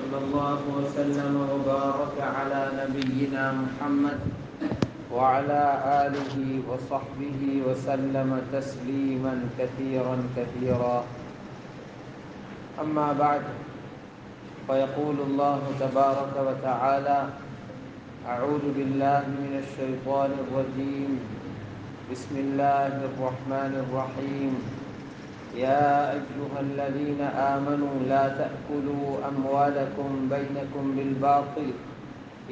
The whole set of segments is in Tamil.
وصلى الله وسلم وبارك على نبينا محمد وعلى آله وصحبه وسلم تسليما كثيرا كثيرا. أما بعد، فيقول الله تبارك وتعالى: أعوذ بالله من الشيطان الرجيم، بسم الله الرحمن الرحيم. يا أيها الذين آمنوا لا تأكلوا أموالكم بينكم بالباطل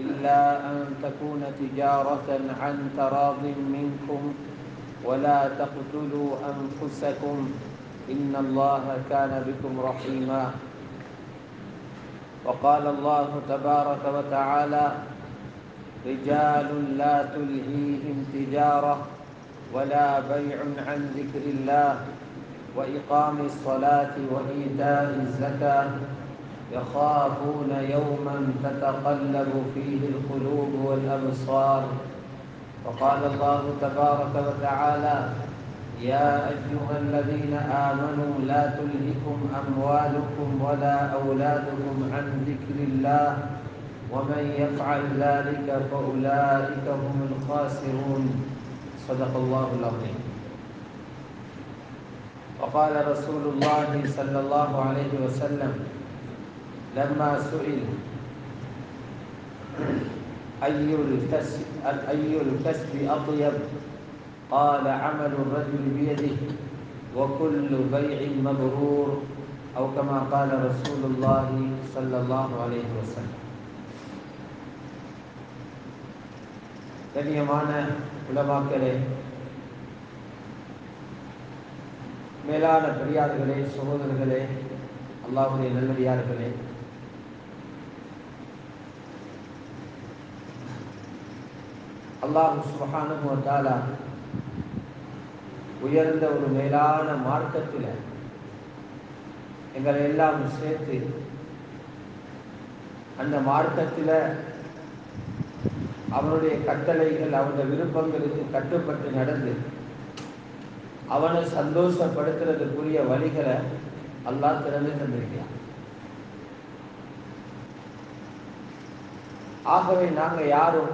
إلا أن تكون تجارة عن تراض منكم ولا تقتلوا أنفسكم إن الله كان بكم رحيما. وقال الله تبارك وتعالى: رجال لا تلهيهم تجارة ولا بيع عن ذكر الله وإقام الصلاة وإيتاء الزكاة يخافون يوما تتقلب فيه القلوب والأبصار. وقال الله تبارك وتعالى: يا أيها الذين آمنوا لا تلهكم أموالكم ولا أولادكم عن ذكر الله ومن يفعل ذلك فأولئك هم الخاسرون. صدق الله العظيم. وقال رسول الله صلى الله عليه وسلم لما سئل أي الكسب أطيب قال: عمل الرجل بيده وكل بيع مبرور، أو كما قال رسول الله صلى الله عليه وسلم. கண்ணியமான உலமாக்களே, மேலான பெரியார்களே, சகோதரர்களே, அல்லாஹ்வுடைய நல்லடியார்களே, அல்லாஹ் சுப்ஹானஹு வ தஆலா உயர்ந்த ஒரு மேலான மார்க்கத்தில் எங்களை எல்லாம் சேர்த்து அந்த மார்க்கத்தில் அவனுடைய கட்டளைகள், அவனுடைய விருப்பங்களுக்கு கட்டுப்பட்டு நடந்து அவனை சந்தோஷப்படுத்துறதுக்குரிய வழிகளை அல்லாஹ் திறந்து தந்திருக்கிறான். ஆகவே நாங்கள் யாரும்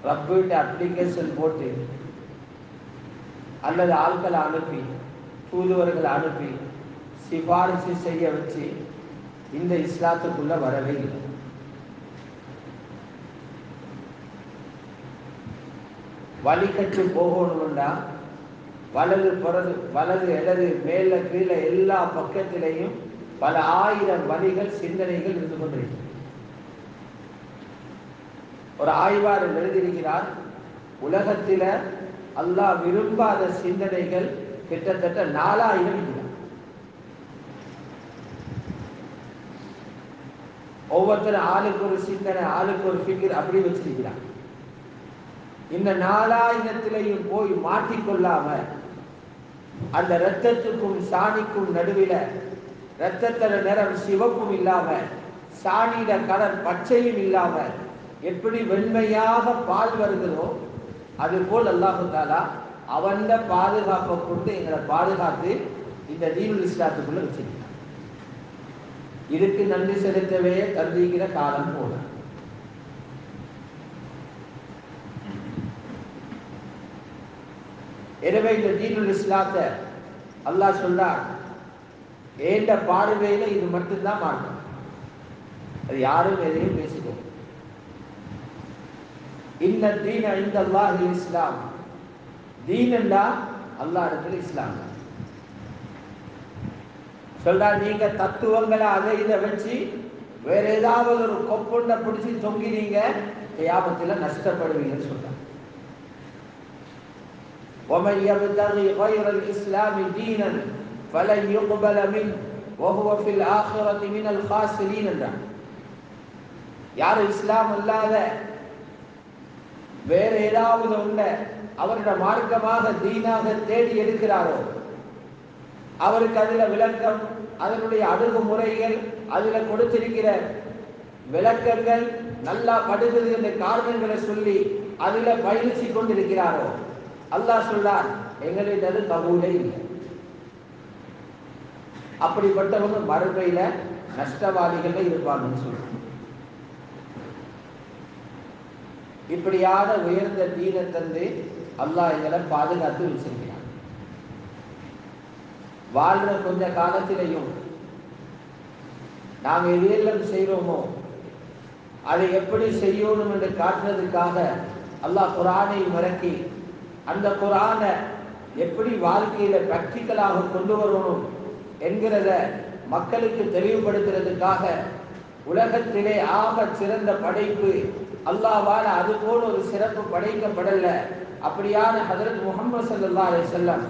ரப்பிட்ட அப்ளிகேஷன் போட்டு அல்லது ஆட்களை அனுப்பி, தூதுவர்களை அனுப்பி சிபாரிசு செய்ய வச்சு இந்த இஸ்லாத்துக்குள்ள வரவே இல்லை. வழிகட்டு போகணும்னா வலது இடது மேல கீழே எல்லா பக்கத்திலையும் பல ஆயிரம் வழிகள், சிந்தனைகள் இருந்து கொண்டிருக்கிறது. ஒரு ஆய்வாளர் எழுதியிருக்கிறார், உலகத்தில அல்லாஹ் விரும்பாத சிந்தனைகள் கிட்டத்தட்ட 4000 இருக்கிறார். ஒவ்வொருத்தரும் ஆளுக்கு ஒரு சிந்தனை, ஆளுக்கு ஒரு ஃபிகர் அப்படி வச்சிருக்கிறார். இந்த 4000த்திலையும் போய் மாட்டிக்கொள்ளாம அந்த இரத்தத்துக்கும் சாணிக்கும் நடுவில் இரத்தத்தோட நிறம் சிவப்பும் இல்லாம, சாணியிட கலர் பச்சையும் இல்லாம எப்படி வெண்மையாக பால் வருகிறதோ அதுபோல் அல்லாஹு தஆலா அவன் பாதுகாப்பை கொண்டு எங்களை பாதுகாத்து இந்த தீனுல் இஸ்லாத்துக்குள்ள வச்சிருக்கிறான். இதுக்கு நன்றி செலுத்தவே கருதுகிற காலம் போல. எனவே இந்த தீனுல் இஸ்லாத்தை அல்லாஹ் சொல்றார், ஏண்ட பார்வையில இது மட்டும்தான் மார்க்கம். அது யாரும் எதையும் பேசிக்கோ. இன்ன தீன இன்தல்லாஹி இஸ்லாம். தீனண்டா அல்லாஹ் இடத்துல இஸ்லாம் சொல்றா. நீங்க தத்துவங்களை அதை இதை வச்சு வேற ஏதாவது ஒரு கொப்புண்ட பிடிச்சி தொங்கினீங்க, கியாமத்தில் நஷ்டப்படுவீங்கன்னு சொல்றாங்க. وَمَنْ يَبْتَغِي غَيْرَ الْإِسْلَامِ دِينًا فَلَنْ يُقْبَلَ مِنْهُ وَهُوَ فِي الْآخِرَةِ مِنَ الْخَاسِرِينَ. யார் இஸ்லாம் அல்லாத வேற ஏதாவது ஒன்றை அவருடைய மார்க்கமாக தீனாக தேடி எடுக்கிறாரோ அவருக்கு அதுல விளக்கம், அதனுடைய அணுகுமுறைகள், அதுல கொடுத்திருக்கிற விளக்கங்கள் நல்லா படுகிறது என்ற காரணங்களை சொல்லி அதுல பயிற்சி கொண்டிருக்கிறாரோ அல்லாஹ் சொல்றார், எங்களிடம் கபூலே இல்லை. அப்படிப்பட்டவங்க மறுமையில நஷ்டவாதிகள் இருப்பாங்கன்னு சொல்றாங்க. இப்படியான உயர்ந்த தீனை தந்து அல்லாஹ் எங்களை பாதுகாத்து வச்சிருக்கிறார். வாழ்ற கொஞ்ச காலத்திலையும் நாம் எதையெல்லாம் செய்கிறோமோ அதை எப்படி செய்யணும் என்று காட்டுறதுக்காக அல்லாஹ் குர்ஆனை இறக்கி அந்த குர்ஆனை எப்படி வாழ்க்கையில பிராக்டிக்கலாக கொண்டு வரணும் என்கிறத மக்களுக்கு தெளிவுபடுத்துறதுக்காக உலகத்திலே ஆக சிறந்த படைப்பு அல்லாஹ்வால அது போல ஒரு சிறப்பு படைக்கப்படல. அப்படியான ஹஜ்ரத் முஹம்மது ஸல்லல்லாஹு அலைஹி வஸல்லம்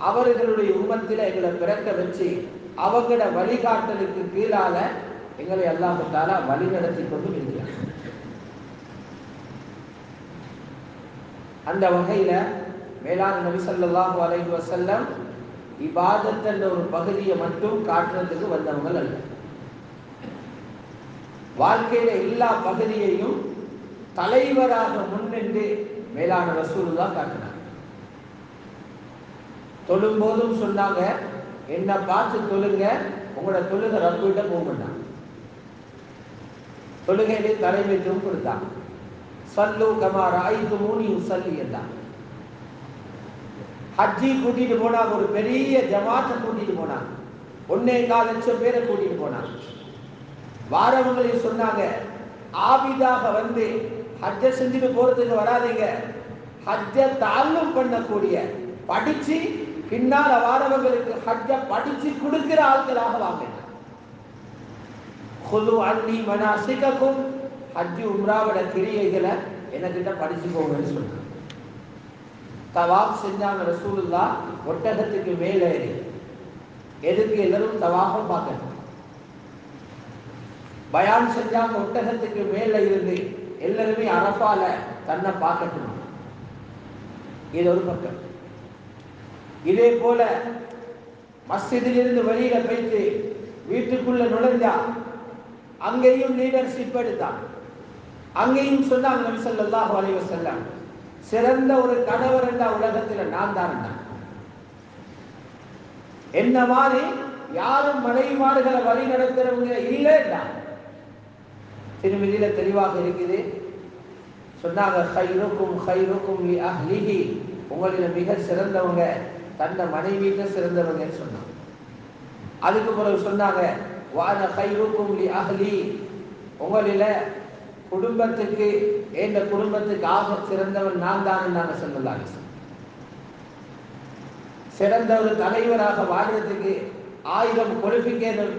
அவர்களுடைய உம்மத்தில எங்களை பிறக்க வச்சு அவங்களோட வழிகாட்டலுக்கு கீழால எங்களை அல்லாஹ் தஆலா வழி நடத்தி கொண்டு இருக்கிறார். அந்த வகையில மேலான நபி ஸல்லல்லாஹு அலைஹி வஸல்லம் இபாதத் என்ற ஒரு பகுதியை மட்டும் காட்டுறதுக்கு வந்தவங்க அல்ல. வாழ்க்கையில எல்லா பகுதியையும் தலைவராக முன்னின்று மேலான ரசூலுல்லாஹ் காட்டினார். தொழும் போதும் சொன்னாங்க, என்ன பார்த்து தொழுங்க, உங்களோட தொழுகை ரப்பிட்ட போகணும். தொழுகையிலே தலைமைத்துவம் கொடுத்தாங்க. சல்லு கமா ரஅய்துமூனி உஸல்லி என்றாங்க. ஹஜ்ஜி கூட்டிட்டு போனாங்க, ஒரு பெரிய ஜமாத்தை கூட்டிட்டு போனாங்க, 1.25 லட்சம் பேரை கூட்டிட்டு போனாங்க. வாரவங்களை சொன்னாங்க, ஆபிதாக வந்து ஹஜ்ஜை செஞ்சுட்டு போறதுக்கு வராதீங்க, ஹஜ்ஜை தாழ்லும் பண்ணக்கூடிய படிச்சு பின்னால வாரவங்களுக்கு ஹஜ்ஜை படிச்சு கொடுக்கிற ஆட்களாக வாங்க. குது அன்னி மனாசிகக்கும், ஹஜ்ஜு உம்ராவோட கிரியைகளை என்கிட்ட படிச்சுக்கோங்கன்னு சொன்னாங்க. தவாப் செஞ்சாங்க ரசூலுல்லாஹ் ஒட்டகத்துக்கு மேலே ஏறி. எதுக்கு? எல்லாரும் தவாஃபை பார்க்கணும். பயான் செஞ்சாங்க ஒட்டகத்துக்கு மேல இருந்து, எல்லாருமே அரஃபால தன்னை பார்க்கணும். இது ஒரு பக்கம். இதே போல மஸ்ஜிதிலிருந்து வெளியில போயிட்டு வீட்டுக்குள்ள நுழைஞ்சா அங்கேயும் லீடர்ஷிப் எடுத்தான். அங்கேயும் சொன்னாங்க நபி ஸல்லல்லாஹு அலைஹி வஸல்லம், சிறந்த ஒரு கணவர் என்ற உலகத்துல நான் தான். என்ன மாதிரி யாரும் மனைவிமார்களை வழி நடத்துறவங்க இல்லைன்னா திருமதியில தெளிவாக இருக்குது. சொன்னாங்க, கைருக்கும் கைருக்கும் லி அஹ்லிஹி, உங்களில மிக சிறந்தவங்க தன்னை மனைவிக்கு சிறந்தவங்கன்னு சொன்னாங்க. அதுக்கு பிறகு சொன்னாங்க, வான கைருக்கும் லி அஹ்லி, உங்களில குடும்பத்துக்கு எந்த குடும்பத்துக்கு ஆக சிறந்தவன் நான் தான் நாங்க சொல்லலாம். சிறந்த ஒரு தலைவராக வாழ்றதுக்கு 1000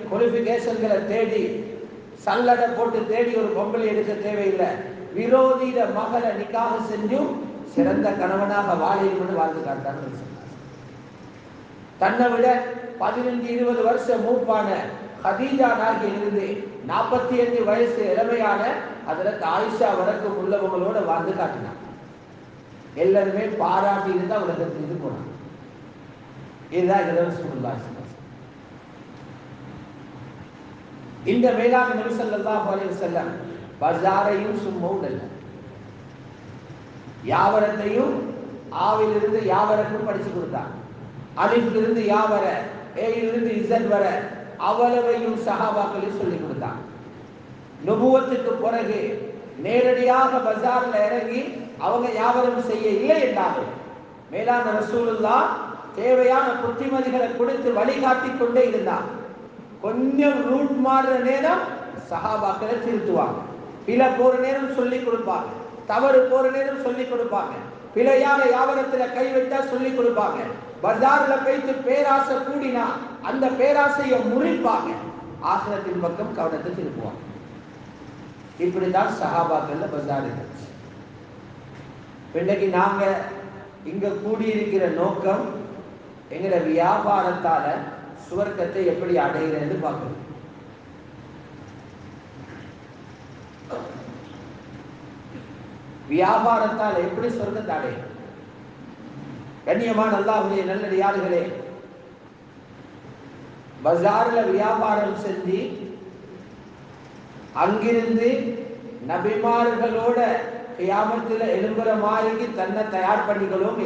குவாலிஃபிகேஷன்களை தேடி சல்லடை போட்டு தேடி ஒரு பொம்பளை எடுக்க தேவையில்லை. விரோதியிட மகளை நிக்காக செஞ்சும் சிறந்த கணவனாக வாழின்னு வாழ்ந்து காட்டான்னு சொன்னார். தன்னை விட 15-20 வருஷம் மூப்பான ஹதீஜா நாயகி இருந்து 45 வயசு இளமையான ஹஜ்ரத் ஆயிஷா வரைக்கும் உள்ளவங்களோட வாழ்ந்து காட்டினார். எல்லாருமே பாராட்டி இருந்தா உலகத்திலிருந்து போனாங்க. இதுதான் ரசூலுல்லாஹ். இந்த மேலான நபி ஸல்லல்லாஹு அலைஹி வஸல்லம் பஜாரையும் சும்மா விடல. யாவரத்தையும் ஆவிலிருந்து யாவரக்கும் படிச்சு கொடுத்தாங்க. அலிஃபிலிருந்து யாவர, ஏயிலிருந்து இஸட் வர அவ்வளவையும் சஹாபாக்களுக்கு சொல்லி கொடுத்தாங்க. நுபுவத்துக்கு பிறகு நேரடியாக பஜார்ல இறங்கி அவங்க யாவரும் செய்ய இல்லை என்றாலும் மேலான ரசூலுல்லாஹ் தேவையான புத்திமதிகளை கொடுத்து வழிகாட்டி கொண்டே இருந்தார். கொஞ்சம் ரூட் மாறுற நேரம் சஹாபாக்களை திருத்துவாங்க. பிழை போற நேரம் சொல்லி கொடுப்பாங்க, தவறு போற நேரம் சொல்லி கொடுப்பாங்க, பிழையான வியாபாரத்துல கை வைத்தா சொல்லி கொடுப்பாங்க. பஜார்ல போயிட்டு பேராசை கூடினா அந்த பேராசையை முறிப்பாங்க, ஆகிரத்தின் பக்கம் கவனத்தை திருப்புவாங்க. இப்படிதான் சஹாபாக்கள்ல பஜார் இருந்துச்சு. இன்னைக்கு நாங்க இங்க கூடியிருக்கிற நோக்கம் எங்கட வியாபாரத்தால சுவர்க்கத்தை எப்படி அடைகிறது பார்க்கணும். வியாபாரத்தால் எப்படி சொர்க்கத்தை அடையும்? கண்ணியமான அல்லாஹ்வுடைய நல்லடியார்களே, பஜார்ல வியாபாரம் செஞ்சு அங்கிருந்து நபிமார்களோட கியாமத்துல எழும்புற மாதிரி தன்னை தயார் பண்ணிக்கணும்.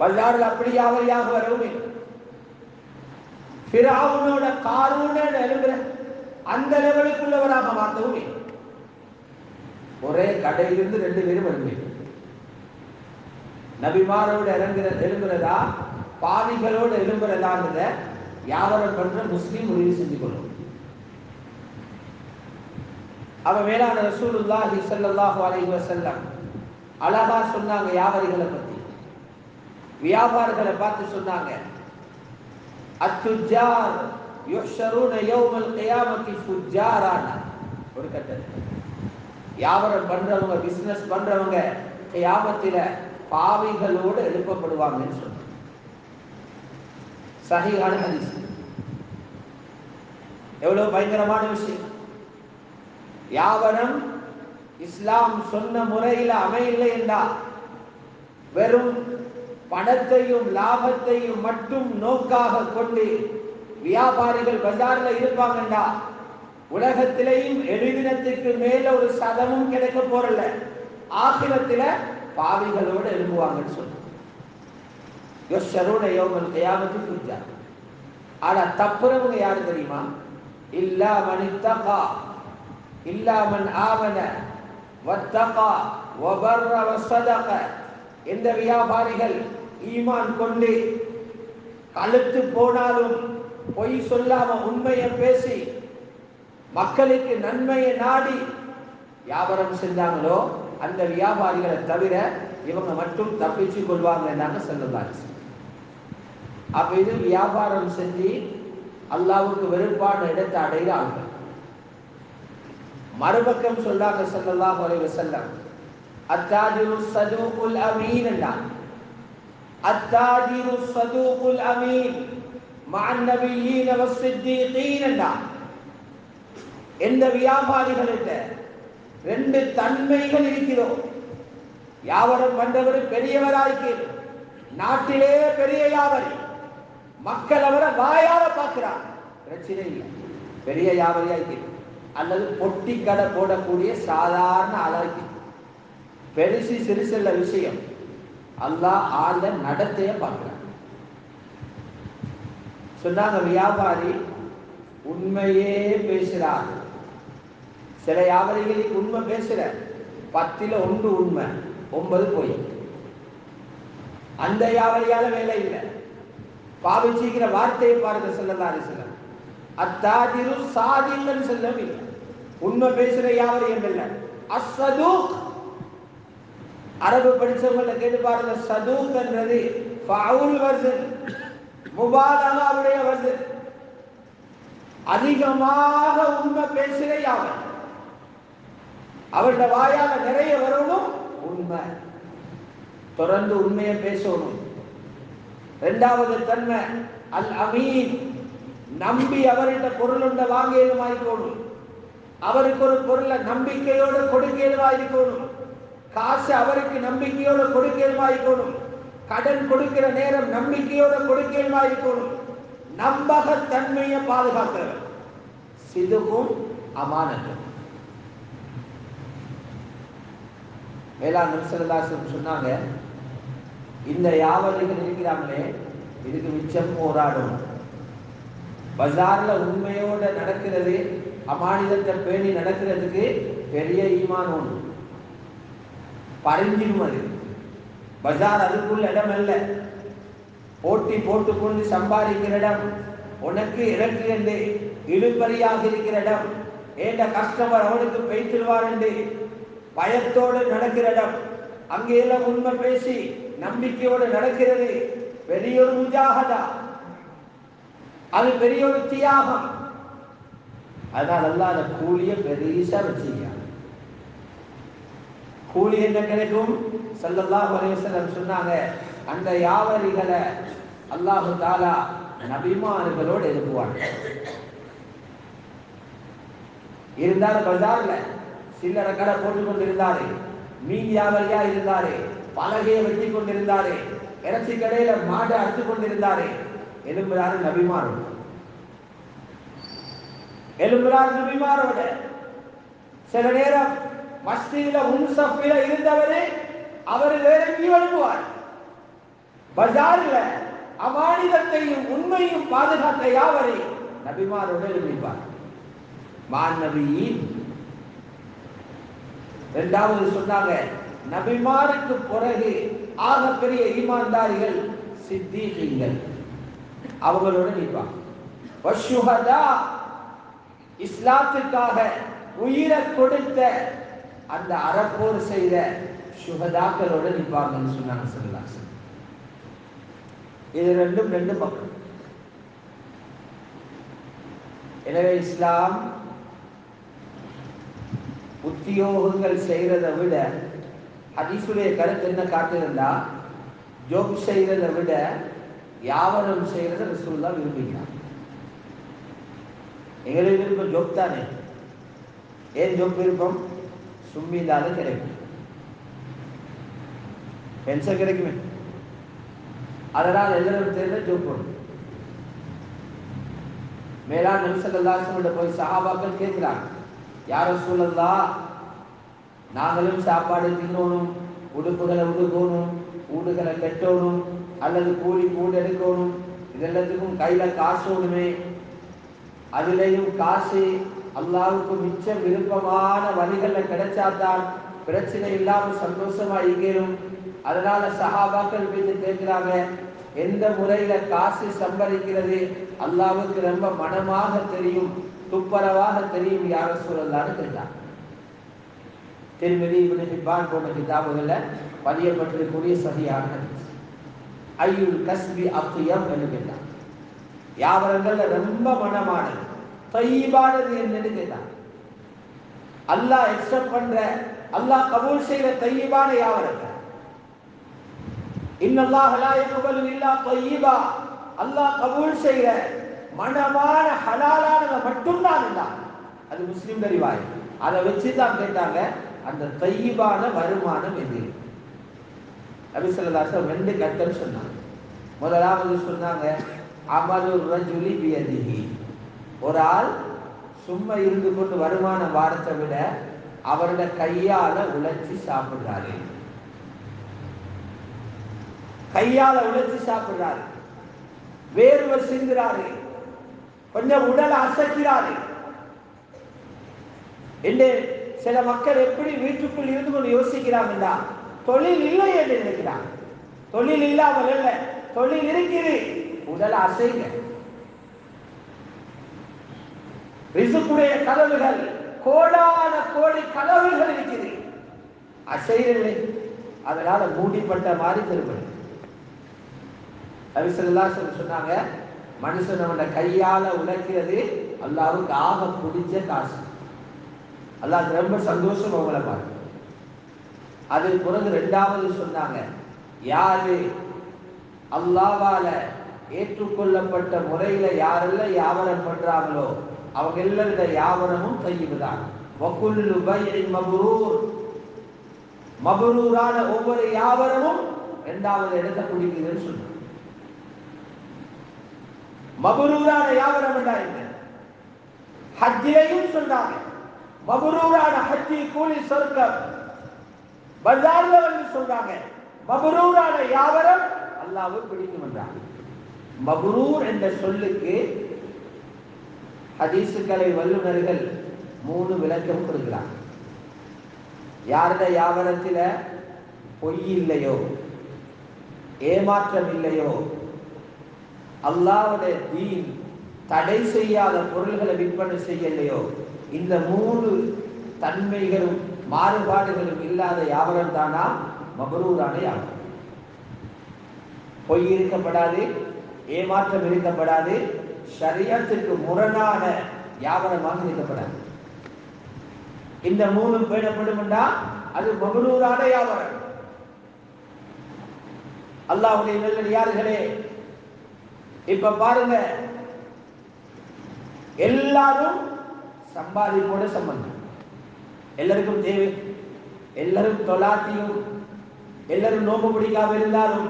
பஜார்ல அப்படி யாவரையாக வரவும் இல்லை. ஃபிரௌனோட காரூனோட எழும்புற அந்த லெவலுக்குள்ளவராக மாற்றவும் இல்லை. ஒரே கடையிலிருந்து 2 பேரும் வருவேன். நபிமாரோடு எழும்புறதா பாவிகளோடு எழும்புறதான்றத வியாபாரம் பண்ற முஸ்லீம் முடிவு செஞ்சு கொள்ளும். அவ மேலான ரசூலுல்லாஹி ஸல்லல்லாஹு அலைஹி வஸல்லம் அழகா சொன்னாங்க வியாபாரிகளை பத்தி, வியாபாரிகளை பார்த்து சொன்னாங்க, அத்துஜார் யுஹ்ஷரூன யௌமல் கியாமத்தி ஃபுஜ்ஜாரான. ஒரு கட்டத்தில் வியாபாரம் பண்றவங்க, பிசினஸ் பண்றவங்க கியாமத்தில பாவிகளோடு எழுப்பப்படுவாங்கன்னு சொன்னாங்க. சஹீஹான ஹதீஸ். எவ்வளவு பயங்கரமான விஷயம். வியாபாரம் இஸ்லாம் சொன்ன முறையில் அமையவில்லை என்றால், வெறும் பணத்தையும் லாபத்தையும் மட்டும் நோக்காக கொண்டு வியாபாரிகள் பஜார்ல இருப்பாங்கண்டா உலகத்திலேயும் எழுதினத்துக்கு மேல ஒரு சதமும் கிடைக்க போறல, ஆகிரத்தில பாவிகளோடு எழுப்புவாங்கன்னு சொன்னாங்க. யுஹ்ஷரூன யௌமல் கியாமத்தி ஃபுஜ்ஜா. ஆனா தப்புறவங்க யாரு தெரியுமா? இல்லா மன் இத்தகா இல்லா மன் ஆமன வத்தகா வபர்ர வஸதக. எந்த வியாபாரிகள் ஈமான் கொண்டு கழுத்து போனாலும் பொய் சொல்லாம உண்மையை பேசி மக்களுக்கு நன்மையை நாடி வியாபாரம் செஞ்சாங்களோ அந்த வியாபாரிகளை தவிர இவங்க மட்டும் தப்பிச்சு கொள்வாங்க சொல்லுவாங்க. அப்ப இது வியாபாரம் செஞ்சு அல்லாஹ்வுக்கு வெறுப்பான இடத்தை அடைகிறாங்க. மறுபக்கம் சொல்றாங்க ஸல்லல்லாஹு அலைஹி வஸல்லம், அத்தாஜிரு ஸதூகுல் அமீன் என்றார். அத்தாஜிரு ஸதூகுல் அமீன் மஅன் நபிய்யீன வஸ்ஸித்தீகீன் என்றார். எந்த வியாபாரிகளிட்ட 2 தன்மைகள் இருக்கிறோம். வியாபாரம் பண்றவர் பெரியவராய்க்கு, நாட்டிலே பெரிய வியாபாரி, மக்கள் அவரை வாயால பார்க்கிறார், பிரச்சனை இல்லை, பெரிய வியாபாரியாய்க்கு. அல்லது பொட்டி கடை போடக்கூடிய சாதாரண ஆளாய்க்கு. பெருசு சிறுசல்ல விஷயம், அல்லாஹ் ஆள நடத்தைய பார்க்கிறார். சொன்னாங்க வியாபாரி உண்மையே பேசுறார். சில வியாபாரிகளுக்கு உண்மை பேசுற 10ல் 1 உண்மை, 9 போய். அந்த வியாபாரியால வேலை இல்லை. பாவிச்சிக்கிற வார்த்தையை பாருங்க ஸல்லல்லாஹு அலைஹி வஸல்லம். அத்தாஜிரு சாதிகன் செல்லம் இல்லை, உண்மை பேசுற வியாபாரி இல்லை. அஸ்ஸதூக், அரபு படிச்சவங்களை கேட்டு பாருங்க. சதூக் என்றது ஃபவுல் வஸன், முபாலகாவுடைய வஸன். அதிகமாக உண்மை பேசுற வியாபாரி, அவருடைய வாயால நிறைய வரணும் உண்மை, தொடர்ந்து உண்மையை பேசணும். 2வது தன்மை அல் அமீன், நம்பி அவர்கிட்ட பொருள் உண்ட வாங்கியதுமாயிருக்கணும். அவருக்கு ஒரு பொருளை நம்பிக்கையோடு கொடுக்கலுமாயிருக்கணும். காசு அவருக்கு நம்பிக்கையோடு கொடுக்கலுமாயிருக்கணும். கடன் கொடுக்கிற நேரம் நம்பிக்கையோடு கொடுக்கலுமாயிருக்கணும். நம்பகத்தன்மையை பாதுகாக்கிறவர் சிதுகும் அமானத்தும். மேலாண் நபி ஸல்லல்லாஹு அலைஹி வஸல்லம் சொன்னாங்க, இந்த வியாபாரிகள் இருக்கிறாங்களே இதுக்கு மிச்சம் போராடும். பஜார்ல உண்மையோட நடக்கிறது, அமானிதத்தை பேணி நடக்கிறதுக்கு பெரிய ஈமான் ஒன்று பறிஞ்சிடும். அது பஜார் அதுக்குள்ள இடம் அல்ல, போட்டி போட்டுக்கொண்டு சம்பாதிக்கிற இடம், உனக்கு இறக்கு என்று இழுபறியாக இருக்கிற இடம், ஏண்ட கஸ்டமர் அவனுக்கு பெய்திருவார் என்று பயத்தோடு நடக்கிற இடம், அங்கெல்லாம் உண்மை பேசி நம்பிக்கையோடு நடக்கிறது பெரிய ஒரு முஜாஹதா, அது பெரிய ஒரு தியாகம். அதனால அல்லாஹ் அந்த கூலியை பெரிசா வச்சிருக்கான். கூலி என்ன கிடைக்கும்? ஸல்லல்லாஹு அலைஹி வஸல்லம் சொன்னாங்க, அந்த வியாபாரிகளை அல்லாஹ் தஆலா நபிமார்களோடு எழுப்புவாங்க. இருந்தாரு பஜார்ல சில்லறை கடை போட்டுக் கொண்டிருந்தாரு, மீன் வியாபாரியா இருந்தாரு, பலகையை வெட்டி கொண்டிருந்தாரு, இறைச்சி கடையில மாடு அறுத்து கொண்டிருந்தாரு. எழும்புறாரு நபிமாரோட, எழும்புறாரு நபிமாரோட. சில நேரம் மஸ்ஜிதுல முன்சஃபில இருந்தவரு அவர் வேற எங்கேயும் எழுப்புவார். பஜார்ல அமானிதத்தையும் உண்மையும் பாதுகாத்த யாவரை நபிமாரோடு எழுதிப்பார். மான் நபியின் இரண்டாவது சொன்னாங்க, நபிமாருக்கு பிறகு ஆகப்பெரிய ஈமான்தாரிகள் சித்தீகீன்கள், அவங்களோட நிற்பாங்க. வஷுஹதா, இஸ்லாத்துக்காக உயிரை கொடுத்த அந்த அறப்போர் செய்த சுஹதாக்களோட நிற்பாங்கன்னு சொன்னாங்க ஸல்லல்லாஹு அலைஹி வஸல்லம். இது ரெண்டு பக்கம். எனவே இஸ்லாம் உத்தியோகங்கள் செய்யறதை விட, ஹதீஸுடைய கருத்து என்ன காட்டுகிறா, ஜோப் செய்யறதை விட யாவரம் செய்யறதை ரசூலுல்லாஹ் விரும்புகிறார். எங்களுக்கு விருப்பம் ஜோப் தானே. ஏன் ஜோப் விருப்பம்? சும்மில்லாத கிடைக்கும், பென்ஷன் கிடைக்குமே, அதனால் எல்லாரும் தேர்ந்த ஜோப் போடும். மேலாண் நபி ஸல்லல்லாஹு அலைஹி வஸல்லம் போய் சஹாபாக்கள் கேட்கிறாங்க, யா ரசூலல்லாஹ், நாங்களும் சாப்பாடு தின்னணும், உடுப்புகளை உடுக்கணும், ஊடுகளை கட்டணும், அல்லது கூலி கூடு எடுக்கணும், இதெல்லாத்துக்கும் கையில காசு ஒண்ணுமே, அதுலேயும் காசு அல்லாஹ்வுக்கு மிச்ச விருப்பமான வழிகளில் கிடைச்சாதான் பிரச்சனை இல்லாமல் சந்தோஷமா இருக்கணும். அதனால சஹாபாக்கள் போய் கேட்கிறாங்க, எந்த முறையில காசு சம்பாதிக்கிறது அல்லாஹ்வுக்கு ரொம்ப மனமாக தெரியும், துப்பரவாக தெரியும் யா ரசூலல்லாஹ்னு கேட்டாங்க. திர்மிதி, இப்னு ஹிப்பான் போன்ற கிதாபுகள்ல பதியப்பட்டிருக்கக்கூடிய சஹீஹான ஹதீஸ். ஐயுல் கஸ்பி அத்யப் என்று கேட்டாங்க. வியாபாரங்கள்ல ரொம்ப மனமானது, தய்யிபானது என்னன்னு கேட்டாங்க. அல்லாஹ் எக்ஸப்ட் பண்ற, அல்லாஹ் கபூல் செய்யற தய்யிபான வியாபாரங்கள். இன்னல்லாஹ் லா யக்பலு இல்லா தய்யிபா, அல்லாஹ் கபூல் செய்யற மனமான ஹலாலானத மட்டும்தான் இல்ல. அது முஸ்லிம் ரிவாயத். அதை வச்சுதான் கேட்டாங்க, அந்த தய்யிபான வருமானம் எது? நபி ஸல்லல்லாஹு அலைஹி வஸல்லம் ரெண்டு கட்டம் சொன்னாங்க. முதலாவது சொன்னாங்க, அமலுர் ரஜுலி பியதிஹி, ஒரு ஆள் சும்மா இருந்து கொண்டு வருமானம் வாரத்தை விட அவருடைய கையால உழைச்சி சாப்பிடுறாரு, கையால உழைச்சி சாப்பிடுறாரு, வேர்வை சிந்துறாரு, கொஞ்சம் உடல் அசைக்கிறாரு என்று சில மக்கள் எப்படி வீட்டுக்குள் இருந்து கொண்டு யோசிக்கிறாங்கன்னா, தொழில் இல்லை என்று நினைக்கிறாங்க. தொழில் இல்லாமல் அல்ல, தொழில் இருக்கிறது, உடல் அசைங்க. ரிசுக்குடைய கதவுகள் கோடான கோடி கதவுகள் இருக்குது, அசையவில்லை. அதனால மூடிப்பட்ட மாதிரி திரும்புது. நபி ஸல்லல்லாஹு அலைஹி வஸல்லம் சொன்னாங்க, மனுஷன் அவன கையால உழைக்கிறது அல்லாஹ்வுக்கு ஆக பிடிச்ச காசு, அல்லாஹ் ரொம்ப சந்தோஷம் அவங்கள பார்த்து. அது பிறகு இரண்டாவது சொன்னாங்க, யாரு அல்லாஹ்வால ஏற்றுக்கொள்ளப்பட்ட முறையில யாரெல்லாம் வியாபாரம் பண்றாங்களோ அவங்க எல்லாருடைய வியாபாரமும் தய்யிபுதான். வகுல்லு பைஇன் மப்ரூர், மப்ரூரான ஒவ்வொரு வியாபாரமும் இரண்டாவது இடத்தை பிடிக்குதுன்னு சொன்னாங்க. மப்ரூரான வியாபாரம் என்ன? ஹஜ்ஜிலையும் சொன்னாங்க, மப்ரூரான ஹஜ்ஜி கூலி சொர்க்கம். பஜார்ல வந்து சொல்றாங்க, மப்ரூரான வியாபாரம் அல்லாஹ்வுக்கு பிடிக்கும் என்றாங்க. மப்ரூர் என்ற சொல்லுக்கு ஹதீசுக்கலை வல்லுநர்கள் 3 விளக்கம் கொடுக்கிறாங்க. யாருடைய வியாபாரத்தில் பொய் இல்லையோ, ஏமாற்றம் இல்லையோ, அல்லாஹ்வுடைய தீன் தடை செய்யாத பொருள்களை விற்பனை செய்யலையோ, இந்த 3 தன்மைகளும் மாறுபாடுகளும் இல்லாத வியாபாரம் தானா மப்ரூரான வியாபாரம். பொய் இருக்கப்படாது, ஏமாற்றம் இருக்கப்படாது, ஷரியத்துக்கு முரணான வியாபாரமாக இருக்கப்படாது. இந்த 3 பேணப்படும்னா அது மப்ரூரான வியாபாரம். அல்லாஹ்வுடைய நல்லடியார்களே, இப்ப பாருங்க, எல்லாரும் சம்பாதிப்போட சம்பந்தம், எல்லாருக்கும் தேவை, எல்லாரும் தொலாத்தியும், எல்லாரும் நோம்பு பிடிக்காம இருந்தாலும்,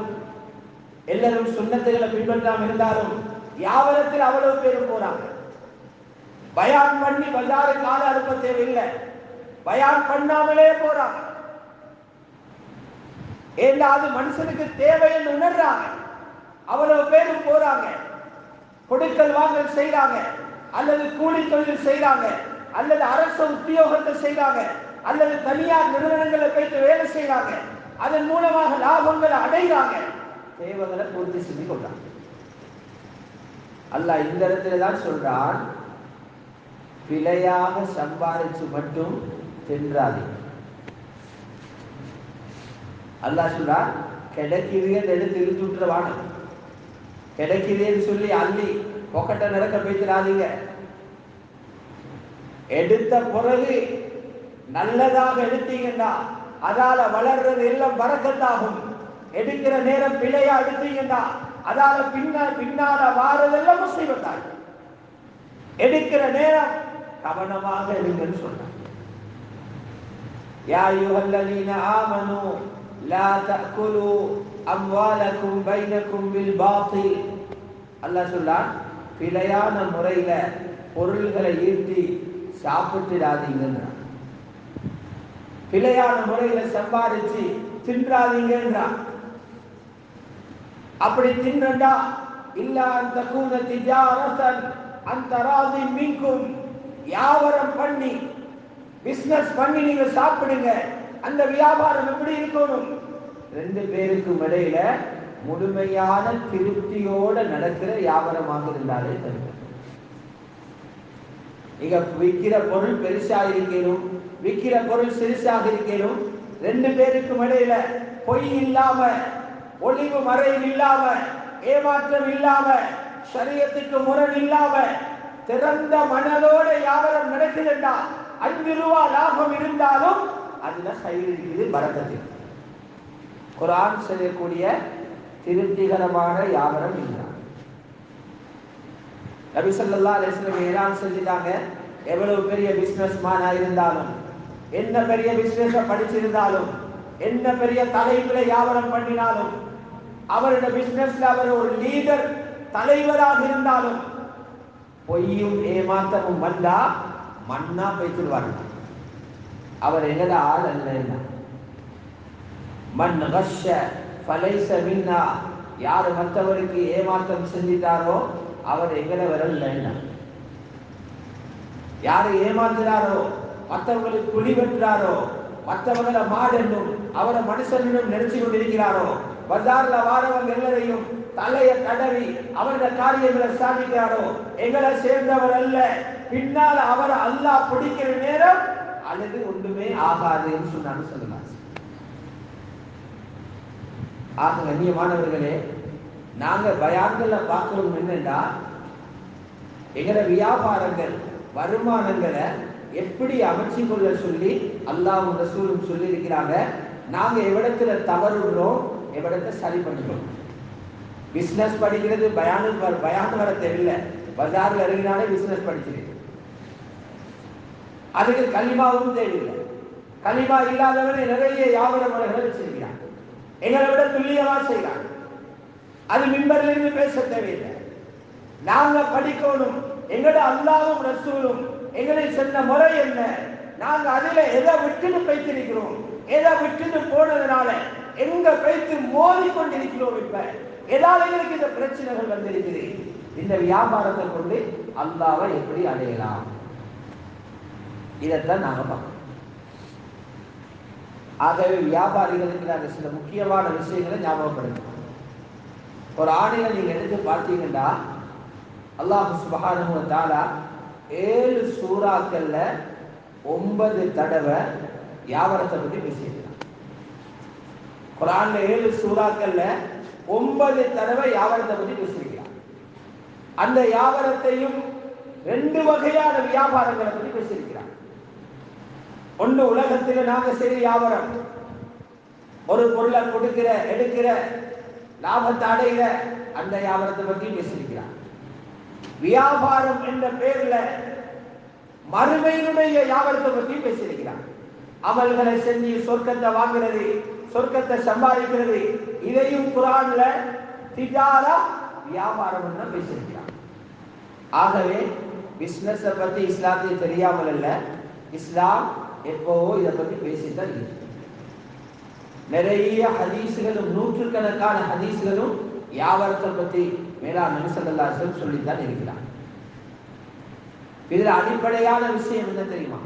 எல்லாரும் சுன்னத்துகளை பின்பற்றாம இருந்தாலும் வியாபாரத்தில் அவ்வளவு பேரும் போறாங்க. பயான் பண்ணி பஜாருக்கு ஆள் அனுப்ப தேவையில்லை, பயான் பண்ணாமலே போறாங்க. ஏன்னா அது மனுஷனுக்கு தேவை என்று உணர்றாங்க. அவ்வளவு பேரும் போறாங்க, கொடுக்கல் வாங்கல் செய்றாங்க, அல்லது கூலி தொழில் செய்றாங்க, அல்லது அரசு உத்தியோகத்தை செய்றாங்க, அல்லது தனியார் நிறுவனங்களை போயிட்டு வேலை செய்றாங்க, அதன் மூலமாக லாபங்களை அடைகிறாங்க, தேவைகளை பூர்த்தி செஞ்சு கொள்றாங்க. அல்லாஹ் இந்த இடத்துல தான் சொல்றான், பிழையாக சம்பாதிச்சு மட்டும் தின்றாதீங்க. அல்லாஹ் சொல்றான், கிடைக்கிறீன்னு எடுத்து இழுத்து விட்டுறவான, கிடைக்கிறேன்னு சொல்லி அள்ளி பொக்கட்ட நடக்க பேசிடாதீங்க. எடுத்த பிறகு நல்லதாக எடுத்தீங்கன்னா அதால வளர்றது எல்லாம் பரக்கத்தாகும். எடுக்கிற நேரம் பிழையா எடுத்தீங்கன்னா அதால பின்னால வாரதெல்லாம் முசீபத்தாகும். எடுக்கிற நேரம் கவனமாக எடுங்கன்னு சொல்றாங்க. யா அய்யுஹல்லதீன ஆமனூ லா தஅகுலு அம்வாலக்கும் பைனக்கும் பில் பாத்தில். அல்லாஹ் சொல்றான், பிழையான முறையில பொருள்களை ஈட்டி சாப்பிட்டுடாதீங்கன்றான். பிழையான முறையில சம்பாதிச்சு தின்றாதீங்கன்றான். அப்படி தின்றா இல்லா அந்த கூன திஜாரத்தன் அந்த ராதி மீன்கும், வியாபாரம் பண்ணி பிசினஸ் பண்ணி நீங்க சாப்பிடுங்க. அந்த வியாபாரம் எப்படி இருக்கணும்? ரெண்டு பேருக்கும் இடையில முழுமையான திருப்தியோட நடக்கிற வியாபாரமாக இருந்தாலே தருங்க. நீங்க விற்கிற பொருள் பெருசாக இருக்கணும், விற்கிற பொருள் சிறுசாக இருக்கணும், ரெண்டு பேருக்கும் இடையில பொய் இல்லாம, ஒளிவு மறைவு இல்லாம, ஏமாற்றம் இல்லாம, ஷரியத்துக்கு முரண் இல்லாம திறந்த மனதோட வியாபாரம் நடக்குதுன்னா 5 ரூபாய் லாபம் இருந்தாலும் அதுல கயிறு இருக்குது, பரக்கத்து. குர்ஆன் செய்யக்கூடிய திருப்திகரமான வியாபாரம் இல்லை. நபி ஸல்லல்லாஹு அலைஹி வஸல்லம் ஏலான் செஞ்சிட்டாங்க, எவ்வளவு பெரிய பிசினஸ் மேனா இருந்தாலும், என்ன பெரிய பிசினஸ் படிச்சிருந்தாலும், என்ன பெரிய தலைப்புல வியாபாரம் பண்ணினாலும், அவருடைய பிசினஸ்ல அவர் ஒரு லீடர் தலைவராக இருந்தாலும், பொய்யும் ஏமாற்றமும் வந்தா மண்ணா போய்த்துருவார்கள். அவர் எங்கட ஆள் அல்ல. மன் கஷ்ஷ ஃபலைஸ மின்னா, யார் மற்றவருக்கு ஏமாற்றம் செஞ்சிட்டாரோ அவர் எங்கட வரல. யாரு ஏமாத்துறாரோ, மற்றவங்களுக்கு குழி வெட்டுறாரோ, மற்றவங்களை மாடென்னும் அவரை மனுஷனும் நினைச்சு கொண்டிருக்கிறாரோ, பஜார்ல வாரவங்க எல்லாரையும் தலைய தடவி அவருடைய காரியங்களை சாதிக்கிறாரோ, எங்களை சேர்ந்தவர் அல்ல, பின்னால் அவரை அல்லாஹ் பிடிக்கிற நேரம் அல்லது ஒன்றுமே ஆகாதுன்னு சொன்னான்னு சொல்லலாம். ஆக கண்ணியமானவர்களே, நாங்க பயான்களை பார்க்கணும் என்னன்னா, எங்கட வியாபாரங்கள் வருமானங்களை எப்படி அமைச்சு கொள்ள சொல்லி அல்லாஹ்வும் ரசூலும் சொல்லி இருக்கிறாங்க. நாங்க எவ்விடத்துல தவறுகிறோம், எவ்விடத்தை சரி பண்ணிக்கிறோம். பிசினஸ் படிக்கிறது பயான் வர தேவையில்லை, பஜார்ல இறங்கினாலே பிசினஸ் படிச்சிருக்கு. அதுக்கு கலிமாவும் தேவையில்லை. கலிமா இல்லாதவரை நிறைய வியாபார முறைகளை வச்சிருக்கிறாங்க, எங்களை விட துல்லியமா செய்யறாங்க. அது மிம்பர்ல இருந்து பேச தேவையில்லை. நாங்க படிக்கணும், எங்கட அல்லாஹ்வும் ரசூலும் எங்களை சொன்ன முறை என்ன, நாங்க அதுல எதை விட்டுட்டு பேசிருக்கிறோம், எதை விட்டுட்டு போனதுனால எங்க பேசி மோதி கொண்டிருக்கிறோம். இப்ப ஏதாவது எங்களுக்கு இந்த பிரச்சனைகள் வந்திருக்குது. இந்த வியாபாரத்தை கொண்டு அல்லாஹ்வை எப்படி அடையலாம், இதைத்தான் நாங்க பார்க்கணும். ஆகவே வியாபாரிகளுக்கு நாங்கள் சில முக்கியமான விஷயங்களை ஞாபகப்படுத்தணும். ஒரு ஆணையில நீங்க எடுத்து பார்த்தீங்கன்னா, அல்லாஹ் சுப்ஹானஹு வ தஆலா 7 சூறாக்கள்ல 9 தடவை வியாபாரத்தை பற்றி பேசியிருக்கிறார். குர்ஆன்ல 7 சூறாக்கள்ல 9 தடவை வியாபாரத்தை பற்றி பேசியிருக்கிறார். அந்த வியாபாரத்தையும் 2 வகையான வியாபாரங்களை பற்றி பேசியிருக்கிறார். ஒன்று, உலகத்தில் நாங்க சரி வியாபாரம், ஒரு பொருளை கொடுக்கிற எடுக்கிற லாபத்தை அடைகிற அந்த வியாபாரத்தை பற்றி பேசியிருக்கிறார். வியாபாரம் என்ற பெயர்ல மறுமையினுடைய வியாபாரத்தை பற்றி பேசியிருக்கிறார். அமல்களை செஞ்சு சொர்க்கத்தை வாங்குறது, சொர்க்கத்தை சம்பாதிக்கிறது, இதையும் குர்ஆன்ல திஜாரா வியாபாரம் என்று பேசியிருக்கிறார். ஆகவே பிசினஸ் பத்தி இஸ்லாத்துக்கு தெரியாமல் அல்ல, இஸ்லாம் எப்பவோ இதை பத்தி பேசித்தான் இருக்கு. நிறைய ஹதீஸ்களும், நூற்றுக்கணக்கான ஹதீஸ்களும் வியாபாரத்தை பற்றி மேலான நபி ஸல்லல்லாஹு அலைஹி வஸல்லம் சொல்லித்தான் இருக்கிறார். இதுல அடிப்படையான விஷயம் என்ன தெரியுமா?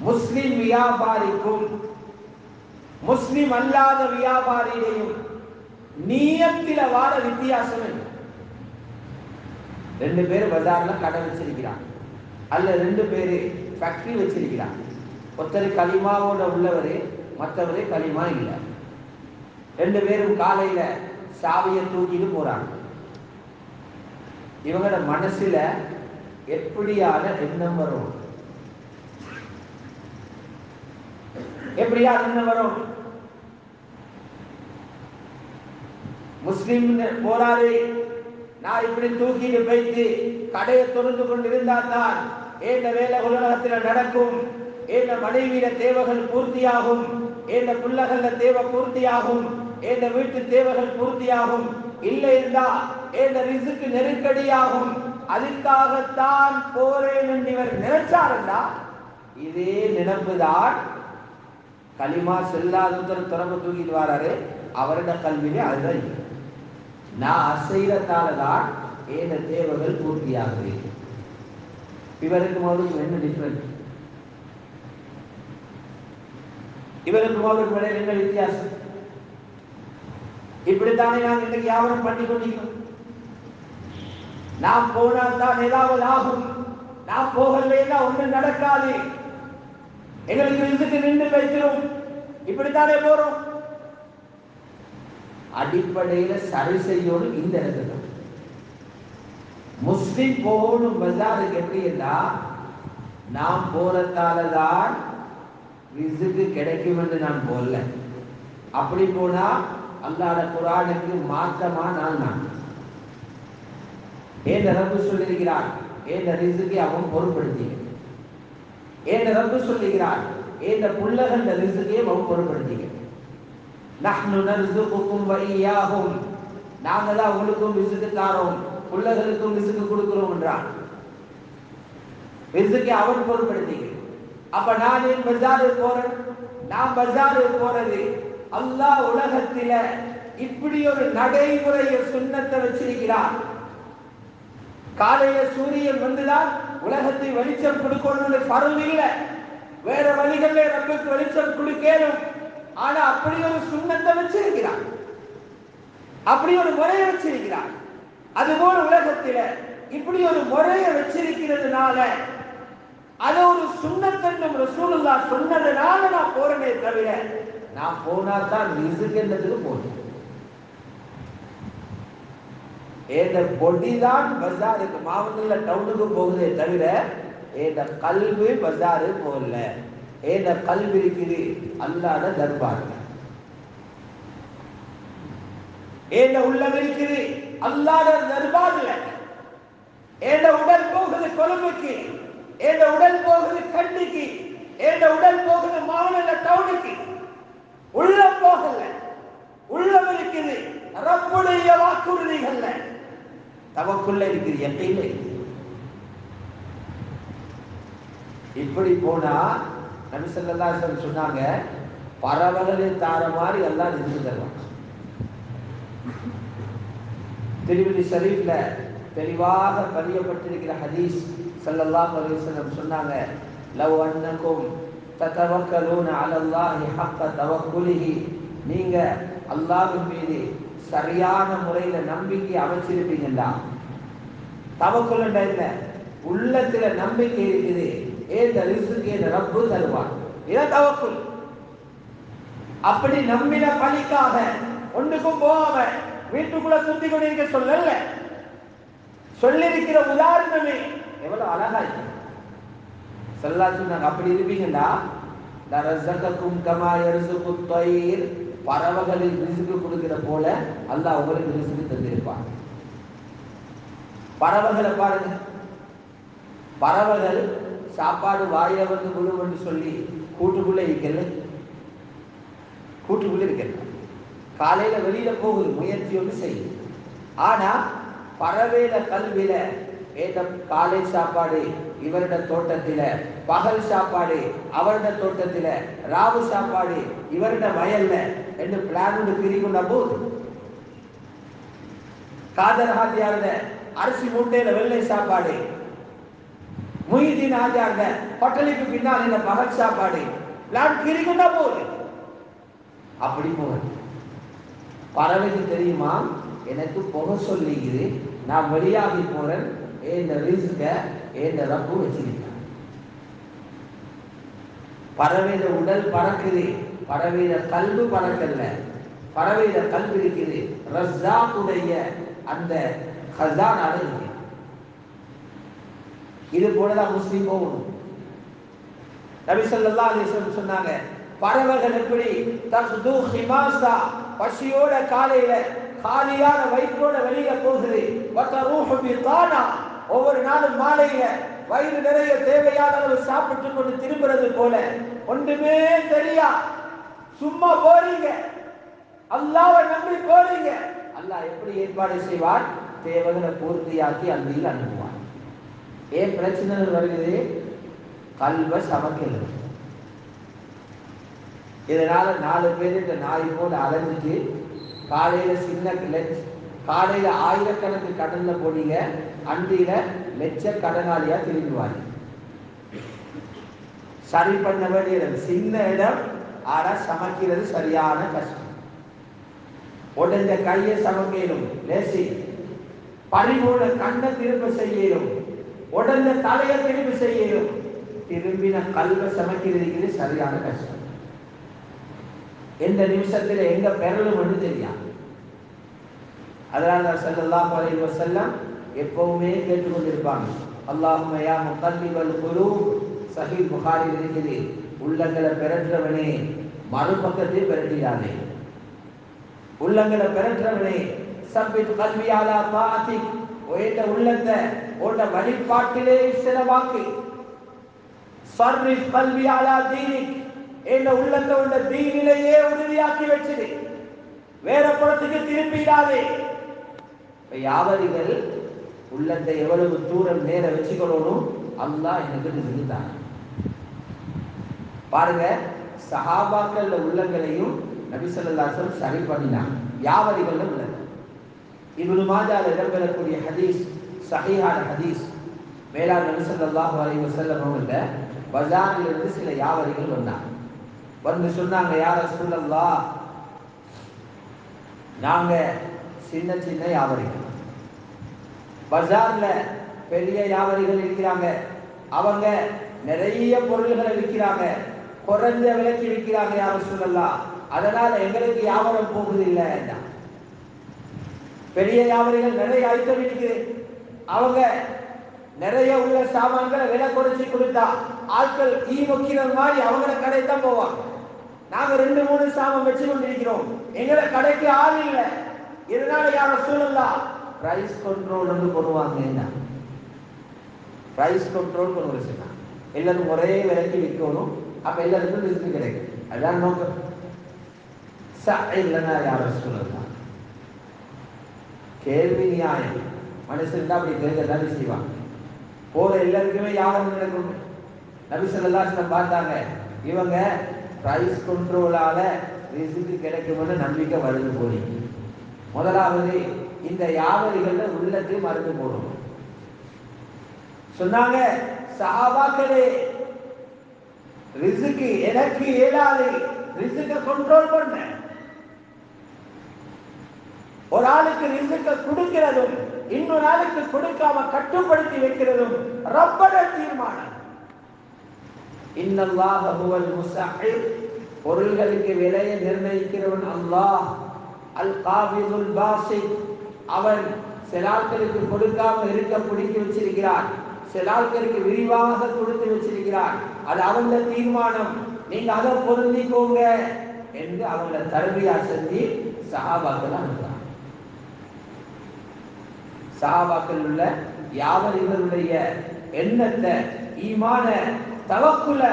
முஸ்லிம் வியாபாரிக்கும் முஸ்லிம் அல்லாத வியாபாரியையும் நியத்தில வார வித்தியாசம் என்ன? ரெண்டு பேர் பஜார்ல கடை வச்சிருக்கிறாங்க, அல்ல ரெண்டு பேரு ஃபேக்டரி வச்சிருக்கிறாங்க. ஒருத்தர் களிமாவோட உள்ளவரு, மற்றவரே களிமா இல்லை. ரெண்டு பேரும் காலையில சாவியை தூக்கிட்டு போறாங்க. இவங்களோட மனசுல எப்படியான எண்ணம் வரும்? எப்படியான எண்ணம் வரும்? முஸ்லிம் போராளி நான் இப்படி தூக்கிட்டு போயிட்டு கடையை தொடர்ந்து கொண்டிருந்தா தான் ஏந்த வேலை உலகத்தில் நடக்கும், ஏந்த மனைவியில தேவைகள் பூர்த்தியாகும், ஏந்த பிள்ளைகள தேவை பூர்த்தியாகும், ஏந்த வீட்டு தேவைகள் பூர்த்தியாகும். இல்லை இருந்தா ஏந்த ரிஸ்க்கு நெருக்கடியாகும். அதுக்காகத்தான் போறேன் என்று இவர் நினைச்சாருந்தா இதே நினைப்புதான் களிமா செல்லாதவர் தொடர்பு தூக்கிட்டு வராரு. அவரோட கல்வியிலே அதுதான் நான் அசைறதால தான் ஏன தேவைகள் பூர்த்தியாகுது. இவருக்கு அவருக்கு என்ன டிஃபரன்ஸ்? இவருக்கு அவருக்கு என்ன வித்தியாசம்? இப்படித்தானே நாங்கள் இன்னைக்கு வியாபாரம் பண்ணி கொண்டிருக்கிறோம். நாம் போனால் தான் ஏதாவது ஆகும், நாம் போகலைன்னா ஒன்றும் நடக்காது, எங்களுக்கு இதுக்கு நின்று வைக்கிறோம், இப்படித்தானே போறோம். அடிப்படையில சரி செய்யணும். இந்த இடத்துல முஸ்லிம் போகணும் பஜாருக்கு எப்படி என்றா, நாம் போறதாலதான் ரிஸ்க்கு கிடைக்கும் என்று நான் போகல. அப்படி போனா அல்லாஹ் குர்ஆனுக்கு மாற்றமா நான் ஏன் ரப்பு சொல்லியிருக்கிறான், ஏன் ரிஸ்கை அவன் பொருட்படுத்தி, ஏன் ரப்பு சொல்லுகிறான், ஏன் புள்ளகண்ட ரிஸ்கை அவன் பொருட்படுத்தி, நஹ்னு நர்ஸுகுகும் வ இய்யாஹும், நாங்க தான் உங்களுக்கும் ரிஸ்க் தரோம், புள்ளகளுக்கும் ரிஸ்க் கொடுக்கிறோம் என்றான். ரிஸ்கை அவன் பொருட்படுத்தி. அப்ப நான் ஏன் பஜாருக்கு போறேன்? நான் பஜாருக்கு போறது அல்லாஹ் உலகத்தில இப்படி ஒரு நடைமுறையை சுன்னத்தை வச்சிருக்கிறார். காலையில சூரியன் வந்துதான் உலகத்தை வெளிச்சம் கொடுக்கணும்னு பருவம் இல்லை, வேற வழிகளிலே ரப்புக்கு வெளிச்சம் கொடுக்கணும். ஆனா அப்படி ஒரு சுன்னத்தை வச்சிருக்கிறார், அப்படி ஒரு முறையை வச்சிருக்கிறார். அதுபோல உலகத்தில இப்படி ஒரு முறையை வச்சிருக்கிறதுனால அது ஒரு சுன்னத்தென்னும் ரசூலுல்லாஹ் சொன்னதுனால நான் போறேனே தவிர நான் போனால் தான் ரிஸ்க் என்றதுக்கு போறேன். ஏந்த பொடி தான் பஜாருக்கு மாவட்டத்துல டவுனுக்கு போகுதே தவிர ஏந்த கல்வி பஜாரு போகல. ஏந்த கல்வி இருக்குது அல்லாஹ்வுடைய தர்பார்ல, ஏந்த உள்ளம் இருக்குது அல்லாஹ்வுடைய தர்பார்ல. ஏந்த உடல் போகுது கொழும்புக்கு, ஏந்த உடல் போகுது கண்டிக்கு, ஏந்த உடல் போகுது மாவட்ட டவுனுக்கு, உள்ளம் போகல. உள்ளம் இருக்குது ரப்புடைய வாக்குறுதிகள்ல, தவக்குள்ள இருக்குது, யக்கீன்ல இருக்குது. இப்படி போனா நபி ஸல்லல்லாஹு அலைஹி வஸல்லம் சொன்னாங்க, பரவலே தார மாதிரி எல்லாம் நின்று தருவாங்க. திருமிதி ஷரீஃப்ல தெளிவாக பதியப்பட்டிருக்கிற ஹதீஸ் ஸல்லல்லாஹு அலைஹி வஸல்லம் சொன்னாங்க, லவ் அன்னகும் ததவக்கலூன அலல்லாஹி ஹக்க தவக்குலிஹி, நீங்க அல்லாஹ்வின் மீது சரியான முறையில நம்பிக்கை அமைச்சிருப்பீங்களா? தவக்குல் என்ன? உள்ளத்துல நம்பிக்கை இருக்குது, ஏந்த ரிஸ்கை ரப்பு தருவான். இதான் தவக்குல். அப்படி நம்பின பலிக்காக ஒன்றுக்கும் போகாம வீட்டுக்குள்ள சுத்தி கொண்டிருக்க சொல்லல, சொல்லிருக்கிற உதாரணமே எவ்வளவு அழகா இருக்கு. ஸல்லல்லாஹு சொன்னாங்க, அப்படி இருப்பீங்கன்னா லரஸககும் கமா யர்ஸுகுத் தய்ர், பறவைகளில் ரிஸ்க் கொடுக்கிற போல அல்லாஹ் உங்களுக்கு ரிஸ்க் தந்திருப்பான். பறவைகளை பாருங்க, பறவைகள் சாப்பாடு வாயில வந்து விழுவன்னு சொல்லி கூட்டுக்குள்ள இருக்கல, கூட்டுக்குள்ள இருக்கல, காலையில வெளியில போகுது, முயற்சியோடு செய்யுது. ஆனா பறவையில கல்வியில ஏத காலை சாப்பாடு இவருடைய தோட்டத்தில, பகல் சாப்பாடு அவருடைய தோட்டத்தில, ராவு சாப்பாடு இவருடைய வயல்ல என்று பிளான் பிரிக்கொண்ட போது காதர் ஹாஜியார்த அரிசி மூட்டையில வெள்ளை சாப்பாடு, முஹிதீன் ஹாஜியார்த பட்டளிக்கு பின்னால் இந்த பகல் சாப்பாடு, பிளான் கிரிக்குண்டா போகுது. அப்படி போகுது. பறவைக்கு தெரியுமா எனக்கு புகை சொல்லிக்குது, நான் வெளியாகி போறேன், இந்த ரிஸ்க இந்த ரப்பு வச்சிருக்கேன். பறவையில உடல் பறக்குது, பறவையில கல்வி பறக்கல, பறவையில கல்வி இருக்குது. ரஸாக்குடைய அந்த ஹஸானா இருக்கு. இது போலதான் முஸ்லிம் போகணும். நபி ஸல்லல்லாஹு அலைஹி வஸல்லம் சொன்னாங்க, பறவைகள் எப்படி தக்து ஹிமாஸா, பசியோட காலையில காலியான வயிற்றோட வெளியில போகுது, வதரூஹு பிதானா, ஒவ்வொரு நாளும் மாலையில வயிறு நிறைய தேவையான அளவு சாப்பிட்டு கொண்டு திரும்புறது போல, ஒன்றுமே தெரியா சும்மா போறீங்க, அல்லாஹ்வை நம்பி போறீங்க, அல்லாஹ் எப்படி ஏற்பாடு செய்வார்? தேவைகளை பூர்த்தியாக்கி அந்தியில் அனுப்புவார். ஏன் பிரச்சனைகள் வருகிறது? கல்வ சமக்கிறது. இதனால 4 பேர் இந்த நாய் போல அலைஞ்சிட்டு காலையில காலையில ஆயிரக்கணக்கு கடன்ல போனீங்க, அந்தியில லட்ச கடனாளியா திரும்புவாங்க. சரி பண்ண வேண்டியது சின்ன இடம், ஆனா சமைக்கிறது சரியான கஷ்டம். உடஞ்ச கையை சமைக்கணும் லேசி, பறிவோட கண்ணை திரும்ப செய்யணும், உடஞ்ச தலையை திரும்ப செய்யணும், திரும்பின கல்வை சமைக்கிறது சரியான கஷ்டம். எந்த நிமிஷத்துல எங்க பெறலும் ஒன்று தெரியாது. அதனால ஸல்லல்லாஹு அலைஹி வஸல்லம் எப்பவுமே கேட்டுக்கொண்டிருப்பாங்க, அல்லாஹும்ம யா முகல்லிபல் குலூப், சஹீஹ் புகாரில் இருக்குது, உள்ளங்களை பெறற்றவனே மறுபக்கத்தில் பெறட்டிடாதே, உள்ளங்களை பெறற்றவனே சப்பித் கல்வி அலா தாஅத்திக், உயர்ந்த உள்ளத்தை உன்ன வழிபாட்டிலே செலவாக்கி, சர்ரிஃப் கல்வி அலா தீனிக், என்ற உள்ளத்தை உள்ள தீனிலேயே உறுதியாக்கி வச்சிரு, வேற புறத்துக்கு திருப்பிடாதே. வியாபாரிகள் உள்ளத்தை எவ்வளவு தூரம் நேர வச்சுக்கணும், அல்லாஹ் எனக்கு நிறுத்தாங்க. பாருங்க, சஹாபாக்கள் உள்ளங்களையும் நபி ஸல்லல்லாஹு அலைஹி வஸல்லம் சரி பண்ணினாங்க. வியாபாரிகள் உள்ளது இப்னு மாஜால இடம்பெறக்கூடிய ஹதீஸ், சஹீஹான ஹதீஸ். மேலான நபி ஸல்லல்லாஹு அலைஹி வஸல்லம் அவர்கள பஜாரில் இருந்து சில வியாபாரிகள் வந்தாங்க. வந்து சொன்னாங்க, யா ரசூலல்லாஹ், நாங்க சின்ன சின்ன வியாபாரிகள், பஜார்ல பெரிய வியாபாரிகள் இருக்கிறாங்க, அவங்க நிறைய பொருள்களை விற்கிறாங்க, குறைஞ்ச விலைக்கு விற்கிறாங்க யா ரசூலல்லாஹ், அதனால எங்களுக்கு வியாபாரம் போகுது இல்லை. பெரிய வியாபாரிகள் நிறைய ஐட்டம் இருக்குது, அவங்க நிறைய உள்ள சாமான்களை விலை குறைச்சி கொடுத்தா ஆட்கள் ஈ வைக்கிற மாதிரி அவங்கள கடை தான் போவாங்க. நாங்க 2-3 சாமான் வச்சு கொண்டிருக்கிறோம், எங்களை கடைக்கு ஆள் இல்லை, இதனால யா ரசூலல்லாஹ் பிரைஸ் கண்ட்ரோல் வந்து போடுவாங்க. என்ன பிரைஸ் கண்ட்ரோல் பண்ணுவாங்க, எல்லாரும் ஒரே விலைக்கு விற்கணும், அப்ப எல்லாருக்கும் ரிஸ்க் கிடைக்கும், அதான் நோக்கம். இல்லைன்னா யா ரசூலல்லாஹ், கேள்வி நியாயம், மனுஷன் தான் அப்படி கேட்கதானே செய்வாங்க. போற எல்லாருக்குமே யாரும் நடக்கும். நபி ஸல்லல்லாஹு அலைஹி வஸல்லம் பார்த்தாங்க, இவங்க பிரைஸ் கண்ட்ரோலால ரிஸ்க் கிடைக்கும்னு நம்பிக்கை வருது போய். முதலாவது இந்த வியாபாரிகள் உள்ளத்துக்கு மருந்து போடணும். சொன்னாங்க, சஹாபாக்களே, ரிஸ்க் எனக்கு இயலாது, ரிஸ்க கண்ட்ரோல் பண்ண. ஒரு ஆளுக்கு ரிஸ்க கொடுக்கிறதும் இன்னொரு ஆளுக்கு கொடுக்காம கட்டுப்படுத்தி வைக்கிறதும் ரப்பட தீர்மானம். இன்னல்லாஹ ஹுவல் முஸஹிர், பொருள்களுக்கு விலையை நிர்ணயிக்கிறவன் அல்லாஹ். அல் காபிதுல் பாசித், அவன் சில ஆட்களுக்கு கொடுக்காம இருக்க பிடிக்க வச்சிருக்கிறான், சில ஆட்களுக்கு விரிவாக கொடுத்து வச்சிருக்கிறான், அது அவங்கள தீர்மானம், நீங்க அதை பொருந்திக்கோங்க என்று அவங்கள தர்பியா செஞ்சு சஹாபாக்கள் அனுப்புறாங்க. சஹாபாக்கள் உள்ள யாவர்களுடைய எண்ணத்தை, ஈமான, தவக்குல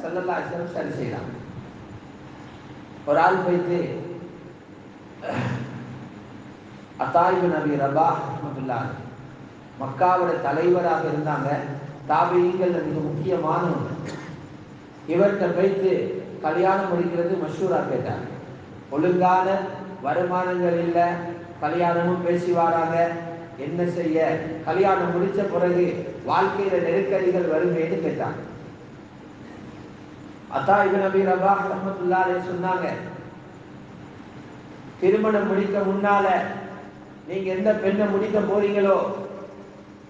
ஸல்லல்லாஹு அலைஹி வஸல்லம் சரி செய்யலாம். ஒரு ஆள் போயிட்டு அத்தா இப்னு அபி ரபாஹ் ரஹ்மத்துல்லாஹ், மக்காவோட தலைவராக இருந்தாங்க, தாபீங்கள் மிக முக்கியமானவங்க. இவர்கிட்ட போயிட்டு கல்யாணம் முடிக்கிறது மஷூரா கேட்டாங்க. ஒழுங்கான வருமானங்கள் இல்லை, கல்யாணமும் பேசி வராங்க. என்ன செய்ய? கல்யாணம் முடிச்ச பிறகு வாழ்க்கையில நெருக்கடிகள் வருமேன்னு கேட்டாங்க. அத்தா இப்னு அபீ ரபாஹ் ரஹ்மத்துல்லாஹி அலைஹி சொன்னாங்க, திருமணம் முடிக்க முன்னால நீங்க எந்த பெண்ணை முடிக்க போறீங்களோ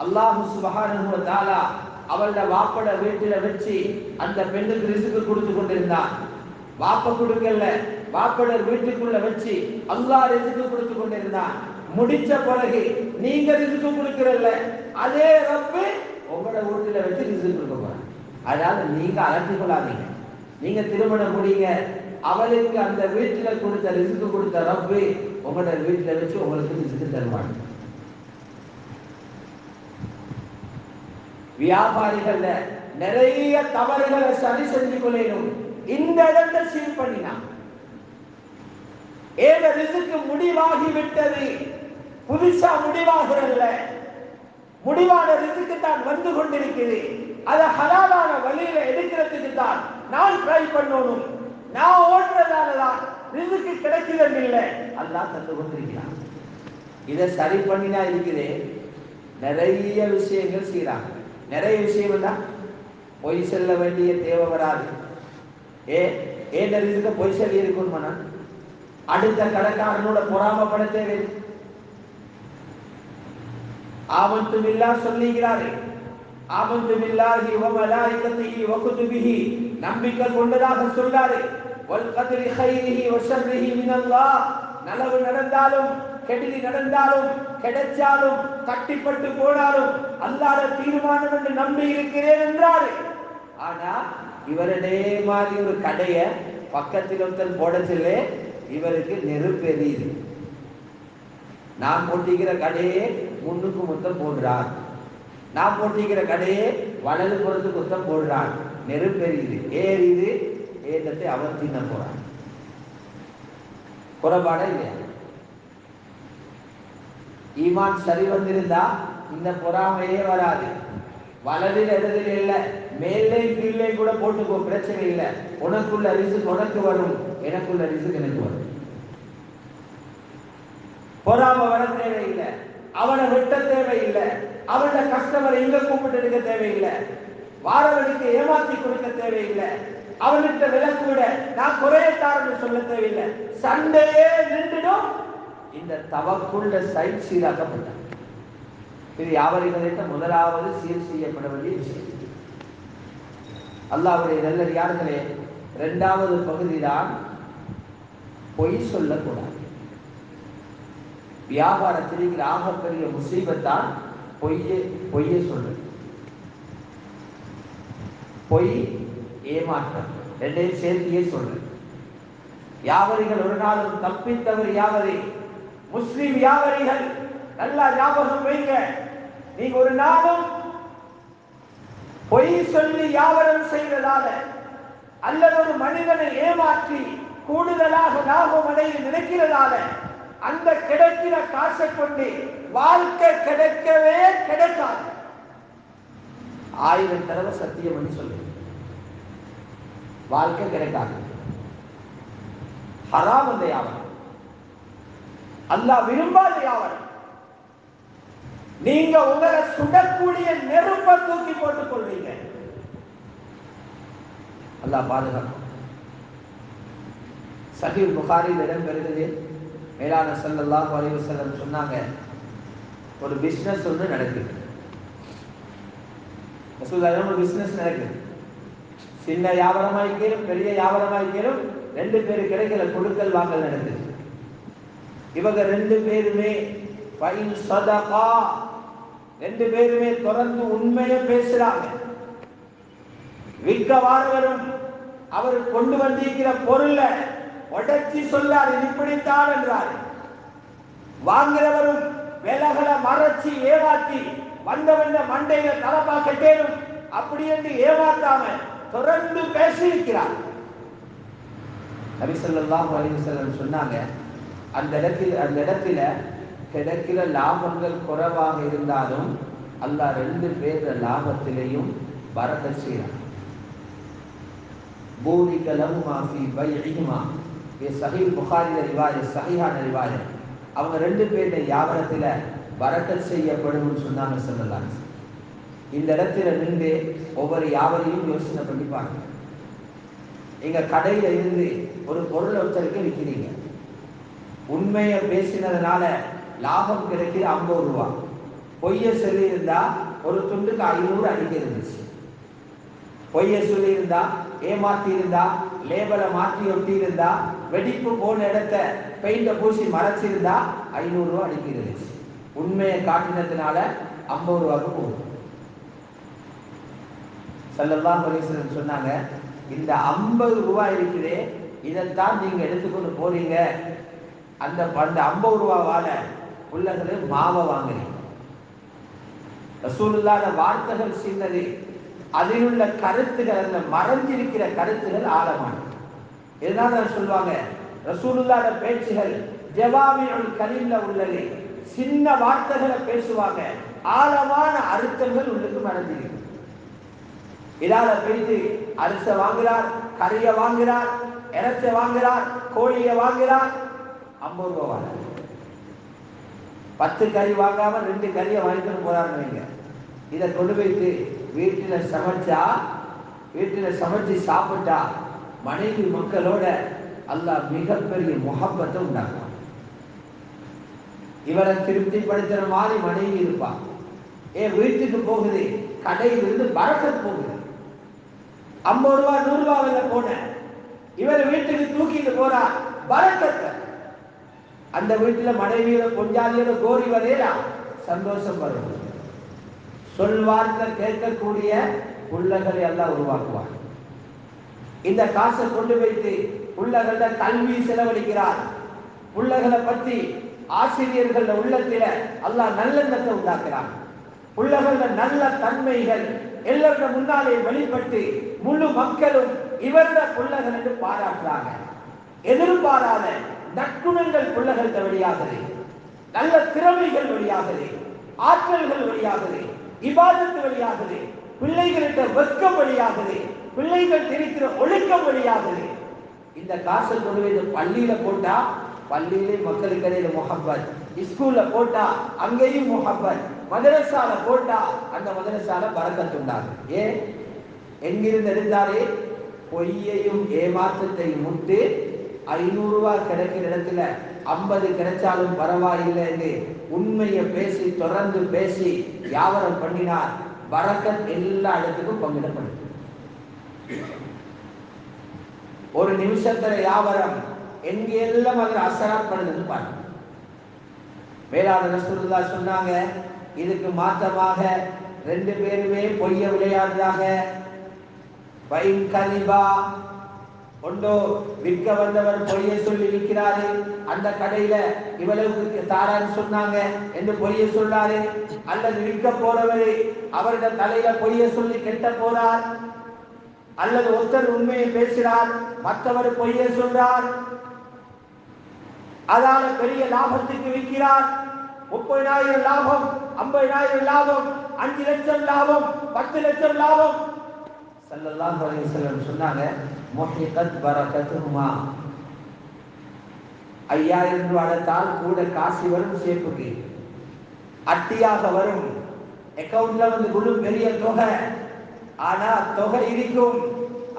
அல்லாஹ் சுப்ஹானஹு வ தஆலா அவளோட வாப்பட வீட்டுல வச்சு அந்த பெண்ணுக்கு ரிஸ்க் கொடுத்து கொண்டிருந்தான். வாப்ப கொடுக்கல, வாப்பட வீட்டுக்குள்ள வச்சு அல்லாஹ் ரிஸ்க் கொடுத்து கொண்டிருந்தான். முடிச்ச பிறகு நீங்க ரிஸ்க் கொடுக்கறல்ல, அதே ரப்பு உங்களோட வீட்டுல வச்சு ரிஸ்க் கொடுக்க போறான். அதனால நீங்க அலட்டிக் கொள்ளாதீங்க. நீங்க திருமணம் முடிங்க, அவளுக்கு அந்த வீட்டுல கொடுத்த ரிஸ்க் கொடுத்த ரப்பு உங்களோட வீட்டுல வச்சு உங்களுக்கு ரிஸ்க் தருவாங்க. வியாபாரிகள் நிறைய தவறுகளை சரி செஞ்சு கொள்ளணும். இந்த இடத்தை சீர் பண்ணினா ஏத ரிஸ்க் முடிவாகி விட்டது, புதுசா முடிவாகிறல்ல, முடிவான ரிஸ்க் தான் வந்து கொண்டிருக்கிறது. அதை ஹலாலான வழியில எடுக்கிறதுக்கு தான் நான் ட்ரை பண்ணணும். நான் ஓடுறதாலதான் ரிஸ்க் கிடைக்கிறது இல்லை, அல்லாஹ் தந்து கொண்டிருக்கிறான். இதை சரி பண்ணினா இருக்குது. நிறைய விஷயங்கள் செய்யறாங்க. நிறைய விஷயம் தான் பொய் செல்ல வேண்டிய தேவை வராது. ஏன் ரிஸ்க பொய் சொல்லி இருக்கணும்னா அடுத்த கடைக்காரனோட பொறாமப்பட தேவை. ஆமன்து பில்லாஹ் சொல்லுகிறாரு, ஆமன்து பில்லாஹி வ மலாயிகத்திஹி வ குதுபிஹி, நம்பிக்கை கொண்டதாக சொல்லாரு. வல் கத்ரி கைரிஹி வ ஷர்ரிஹி மினல்லாஹ், நலவு நடந்தாலும் கெடுதி நடந்தாலும் கிடைச்சாலும் தட்டிப்பட்டு போனாலும் அல்லாஹ்வுடைய தீர்மானம் என்று நம்பி இருக்கிறேன் என்றாரு. ஆனா இவரே மாதிரி ஒரு கடைய பக்கத்தில் ஒருத்தர் போடச்சில்லே, இவருக்கு நெருப்பு எரியுது. நான் போட்டிக்கிற கடையே முன்னுக்கு மொத்தம் போடுறார், நான் போட்டிக்கிற கடையே வலது புறத்துக்கு மொத்தம் போடுறார். நெருப்பு எரியுது, ஏறிது, ஏற்றத்தை அவர் தின்ன போறார். குறைபாடா இல்லையா? ஈமான் சரி வந்திருந்தா இந்த பொறாமையே வராது. வலதில் இடதில் இல்லை, மேலே கீழே கூட போட்டுக்கோ, பிரச்சனை இல்லை. உனக்குள்ள ரிஸ்க் உனக்கு வரும், எனக்குள்ள ரிஸ்க் எனக்கு வரும். பொறாம வர தேவையில்லை, அவனை வெட்ட தேவையில்லை, அவனோட கஸ்டமரை இங்க கூப்பிட்டு எடுக்க தேவையில்லை, வாரவனுக்கு ஏமாத்தி கொடுக்க தேவையில்லை, அவன்கிட்ட விலை கூட நான் குறையத்தாருன்னு சொல்ல தேவையில்லை. சண்டையே நின்றுடும். இந்த தவக்குள்ள சைட் சீராக்கப்பட்ட இது வியாபாரிகளிட்ட முதலாவது சீர் செய்யப்பட வேண்டிய விஷயம். அல்லாஹ்வுடைய நல்லடியார்களே, இரண்டாவது பகுதிதான் பொய் சொல்லக்கூடாது. வியாபாரத்தில் இருக்கிற ஆகப்பெரிய முசீபத்தான் பொய்யை சொல்றது. பொய், ஏமாற்றம் ரெண்டையும் சேர்த்தியே சொல்றது. வியாபாரிகள் ஒரு நாளும் தப்பித்தவர் வியாபாரி, முஸ்லிம் வியாபாரிகள் நல்லா ஞாபகம் வைங்க. நீங்க ஒரு நாளும் பொய் சொல்லி வியாபாரம் செய்வதால அல்லது ஒரு மனிதனை ஏமாற்றி கூடுதலாக லாபம் அடைய நினைக்கிறதால அந்த கிடைக்கிற காசை கொண்டு வாழ்க்கை கிடைக்கவே கிடைக்காது. 1000 தடவை சத்தியம் பண்ணி சொல்லு, வாழ்க்கை கிடைக்காது. ஹராம் அந்த வியாபாரம், அல்லாஹ் விரும்பாத வியாபாரம். நீங்க உங்களை சுடக்கூடிய நெருப்பை தூக்கி போட்டுக் கொள்வீங்க. அல்லாஹ் பாதுகாக்கும். சஹீஹ் புகாரில் இடம்பெறுகிறது. மேலான ஸல்லல்லாஹு அலைஹி வஸல்லம் சொன்னாங்க, ஒரு பிசினஸ் ஒன்று நடக்குது. ரசூலுல்லாஹ் ஒரு பிசினஸ் நடக்குது. சின்ன வியாபாரமாய்க்கேலும் பெரிய வியாபாரமாய்க்கேலும் 2 பேர் கிடைக்கல, கொடுக்கல் வாங்கல் நடக்குது. இவங்க 2 பேருமே ஃபைன் சதகா, 2 பேருமே தொடர்ந்து உண்மையை பேசுறாங்க. விற்க வாரவரும் அவர் கொண்டு வந்திருக்கிற பொருளை உடைச்சி சொல்லாரு, இப்படித்தான் என்றார். வாங்குறவரும் விலகலை மறைச்சி ஏமாற்றி வந்தவன் மண்டையில தலப்பா கட்டேனும் அப்படி என்று ஏமாத்தாம தொடர்ந்து பேசியிருக்கிறார். நபி ஸல்லல்லாஹு அலைஹி வஸல்லம் சொன்னாங்க, அந்த இடத்துல கிடைக்கிற லாபங்கள் குறைவாக இருந்தாலும் அல்லாஹ் 2 பேர் லாபத்திலையும் பரக்கத் செய்றான். பூரிக லஹுமா ஃபீ பைஇஹிமா. ये सही बुखारी रिवायत, सहीहाன रिवायत. அவங்க 2 பேருடைய வியாபாரத்துல பரக்கத் செய்யப்படும் சொன்னாங்க ஸல்லல்லாஹு அலைஹி வஸல்லம். இந்த இடத்துல நின்று ஒவ்வொரு வியாபாரியும் யோசனை பண்ணி பாருங்க. நீங்க கடையில இருந்து ஒரு பொருளை ஒருத்தருக்கு விற்கிறீங்க. உண்மையை பேசினதுனால லாபம் கிடைக்கிற 50 ரூபாய். பொய்ய சொல்லி இருந்தா ஒரு துண்டுக்கு 500 அடிக்க இருந்துச்சு. பொய்ய சொல்லி இருந்தா, ஏமாத்தி இருந்தா, லேபலை மாற்றி ஒட்டி இருந்தா, வெடிப்பு போன இடத்த பெயிண்ட பூசி மறைச்சிருந்தா 500 ரூபாய் அடிக்க இருந்துச்சு. உண்மையை காட்டினதுனால 50 ரூபாய்க்கு போகும். ஸல்லல்லாஹு அலைஹி வஸல்லம் சொன்னாங்க, இந்த 50 ரூபாய் இருக்குதே, இதைத்தான் நீங்க எடுத்துக்கொண்டு போறீங்க. அந்த 50 ரூபாவால உள்ளங்களே மாவை வாங்குறீங்க. ரசூலுல்லாஹ் வார்த்தைகள் சின்னது, அதில் உள்ள கருத்துகள், அந்த மறைஞ்சிருக்கிற கருத்துகள் ஆழமானது. இதனால சொல்லுவாங்க, ரசூலுல்லாஹ் பேச்சுகள் ஜவாமிஉல் கலீம்ல உள்ளது. சின்ன வார்த்தைகளை பேசுவாங்க, ஆழமான அர்த்தங்கள் உள்ளுக்கு மறைஞ்சிருக்கு. இதால பேசி அரிச வாங்குறார், கறிய வாங்குறார், இறைச்ச வாங்குறார், கோழிய வாங்குறார், 50 ரூபாய். 10 கறி வாங்காம 2 கறியை வாங்கிட்டு போறாருன்னு வைங்க. இதை கொண்டு போயிட்டு வீட்டில் சமைச்சு சாப்பிட்டா மனைவி மக்களோட அல்லாஹ் மிகப்பெரிய முஹப்பத்தை உண்டாக்குவான். இவரை திருப்திப்படுத்துற மாதிரி மனைவி இருப்பான். வீட்டுக்கு போகுது, கடையில் இருந்து பரக்கத் போகுது. 50 ரூபாய் 100 ரூபாய் போன இவர் வீட்டுக்கு தூக்கிட்டு போறார், பரக்கத்தை. அந்த வீட்டுல மனைவியோட கொஞ்சாலியோட கோரி வரையா சந்தோஷம் வரும். சொல்வார்த்தை கேட்கக்கூடிய புள்ளகளை எல்லாம் உருவாக்குவார். இந்த காசை கொண்டு வைத்து புள்ளகள கல்வி செலவழிக்கிறார். புள்ளகளை பற்றி ஆசிரியர்கள் உள்ளத்தில அல்லாஹ் நல்லெண்ணத்தை உண்டாக்குறார். புள்ளகள நல்ல தன்மைகள் எல்லாருடைய முன்னாலே வெளிப்பட்டு முழு மக்களும் இவருடைய புள்ளகள் என்று பாராட்டுறாங்க. எதிர்பாராத நற்குணங்கள் புள்ளகள் வழியாகுது, நல்ல திறமைகள் வழியாகுது, ஆற்றல்கள் வழியாகுது, இபாதத்து வழியாகுது, பிள்ளைகளிட்ட வெட்கம் வழியாகுது, பிள்ளைகள் தெரிக்கிற ஒழுக்கம் வழியாகுது. இந்த காசை கொண்டு போய் பள்ளியில போட்டா பள்ளியிலே மக்களுக்கு இடையில முஹப்பத், ஸ்கூல்ல போட்டா அங்கேயும் முஹப்பத், மதரசால போட்டா அந்த மதரசால பரக்கத் உண்டாகும். எங்கிருந்து எடுத்தாலே பொய்யையும் ஏமாற்றத்தையும் முட்டு 500 ரூபாய் கிடைக்கிற இடத்துல 50 கிடைச்சாலும் பரவாயில்லை என்று உண்மையை பேசி தொடர்ந்து பேசி வியாபாரம் பண்ணினார். பரக்கத் எல்லா இடத்துக்கும் பங்கிடப்படும். ஒரு நிமிஷத்துல வியாபாரம் எங்கெல்லாம் அதில் அசராத் பண்ணுது பாருங்க. மேலான ரசூலுல்லாஹ் சொன்னாங்க, இதுக்கு மாற்றமாக 2 பேருமே பொய்ய விளையாடுறாங்க. வைன் கலிபா, ஒன்றோ விற்க வந்தவர் பொய்யை சொல்லி விற்கிறாரு, அந்த கடையில இவ்வளவுக்கு தாரான்னு சொன்னாங்க என்று பொய்யை சொல்லாரு. அல்லது விற்க போறவரு அவருடைய தலையில பொய்யை சொல்லி கெட்ட போறார். அல்லது ஒருத்தர் உண்மையை பேசுகிறார், மற்றவர் பொய்யை சொல்றார். அதால பெரிய லாபத்துக்கு விற்கிறார். 30,000 லாபம், 50,000 லாபம், 5 லட்சம் லாபம், 10 லட்சம் லாபம். ஸல்லல்லாஹு அலைஹி வஸல்லம் சொன்னாங்க, முஹிகத் பரக்கத்துஹுமா. 5000 ரூபாய் தால் கூட காசு வரும், சேப்புக்கு அட்டியாக வரும், அக்கவுண்ட்ல வந்து குழு பெரிய தொகை. ஆனா தொகை இருக்கும்,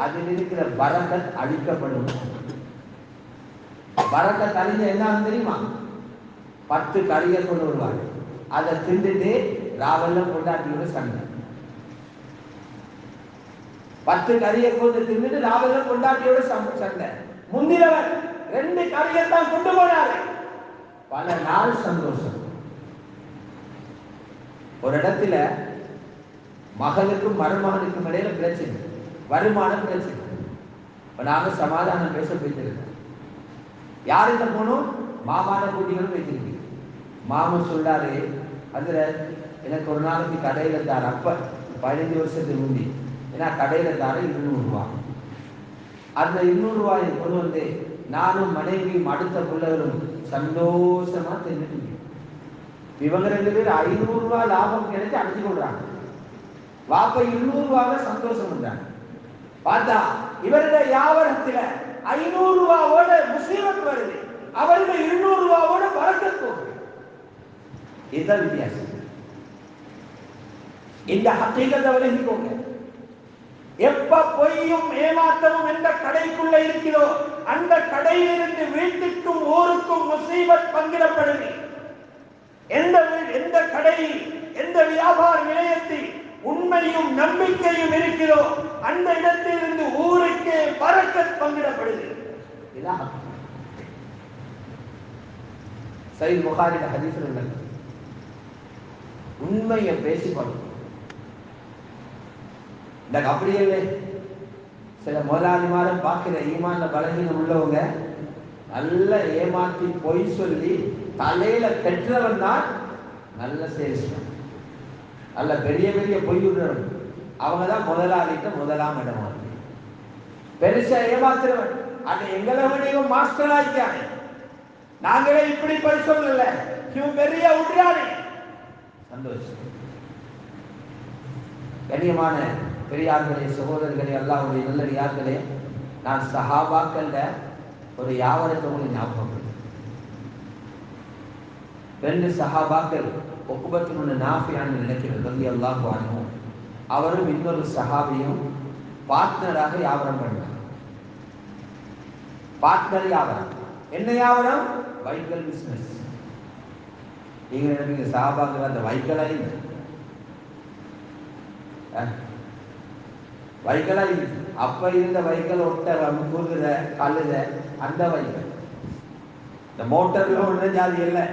அதில் இருக்கிற பரக்கத் அழிக்கப்படும். பரக்கத் அழிஞ்ச என்ன தெரியுமா? 10 கறியை கொண்டு வருவாங்க, அதை திண்டுட்டு ராவெல்லாம் கொண்டாட்டியோட சண்டை. 10 கறியை கொண்டு தின்னுட்டு ராவெல்லாம் கொண்டாட்டியோட சண்டை. முந்தினவர் 2 கறியை தான் கொண்டு போனாரு, பல நாள் சந்தோஷம். ஒரு இடத்துல மகளுக்கும் மருமகனுக்கும் இடையில பிரச்சனை, வருமானம் பிரச்சனை. நாங்க சமாதானம் பேச போயிட்டு யாருக்கிட்ட போனோம்? மாமான கூட்டிகளும் வைத்திருக்கீங்க. மாமன் சொல்றாரு, அதுல எனக்கு ஒரு நாளைக்கு கடையில தார, அப்ப 15 வருஷத்துக்கு முந்தி, ஏன்னா கடையில தார 200 ரூபாய். அந்த 200 ரூபாயை கொண்டு வந்து நானும் மனைவியும் அடுத்த பிள்ளைகளும் சந்தோஷமா தின்னுட்டு, இவங்க 2 பேரும் 500 ரூபாய் லாபம் கிடைச்சு அடிச்சு கொள்றாங்க. வாப்ப 200 ரூபாய் சந்தோஷம் பண்றாங்க. பார்த்தா இவருடைய வியாபாரத்துல 500 ரூபாயோட முசீபத் வருது. அவர்கள் 200 ரூபாவோட பறக்கத் போகும். இதுதான் வித்தியாசம். இந்த ஹக்கீகத்தை விளங்கிக்கோங்க. எப்ப பொய்யும் ஏமாற்றமும் எந்த கடைக்குள்ள இருக்கிறதோ அந்த கடையிலிருந்து வீட்டுக்கும் ஊருக்கும் முசீபத் பங்கிடப்படுது. எந்த கடையில் எந்த வியாபார நிலையத்தில் உண்மையும் நம்பிக்கையும் இருக்கிறதோ அந்த இடத்திலிருந்து ஊருக்கே பரக்கத் பங்கிடப்படுது. சஹீஹ் புகாரில ஹதீஸ்ல உள்ளது. உண்மையை பேசிக்கொள்ளும். இந்த அப்படி இல்லை. சில முதலாளிமாரை பார்க்கிற ஈமான்ல பலகீனம் உள்ளவங்க நல்ல ஏமாற்றி பொய் சொல்லி தலையில பெற்றவன் தான் நல்ல சேல்ஸ்மேன், நல்ல பெரிய பெரிய பொய் விடுறவன். அவங்க தான் முதலாளிட்ட முதலாம் இடம். பெருசா ஏமாத்துறவன் அது எங்களை விட மாஸ்டர் ஆகிட்டாங்க. நாங்களே இப்படி போய் சொல்லல, இவன் பெரிய விடுறானே. சந்தோஷம். கண்ணியமான பெரியார்களே, சகோதரர்களே, அல்லாஹ்வுடைய நல்லடியார்களே, நான் சஹாபாக்கள்ல ஒரு யாவரத்தை உங்களுக்கு ஞாபகப்படுறேன். 2 சஹாபாக்கள் உக்பத்துன் நாஃபிஅன் நினைக்கிறது ரலியல்லாஹு அன்ஹு. அவரும் இன்னொரு சஹாபியும் பார்ட்னராக வியாபாரம் பண்ணாங்க. பார்ட்னர் வியாபாரம். என்ன வியாபாரம்? வைக்கல் பிசினஸ். நீங்க நினைப்பீங்க சஹாபாக்கள் அந்த வைக்கலா இல்லை, வைக்கலா இல்லை. அப்ப இருந்த வைக்கல் ஒட்டகம் குதிர கழுத அந்த வைக்கல். இந்த மோட்டர்ல ஒன்று ஜாதி இல்லை,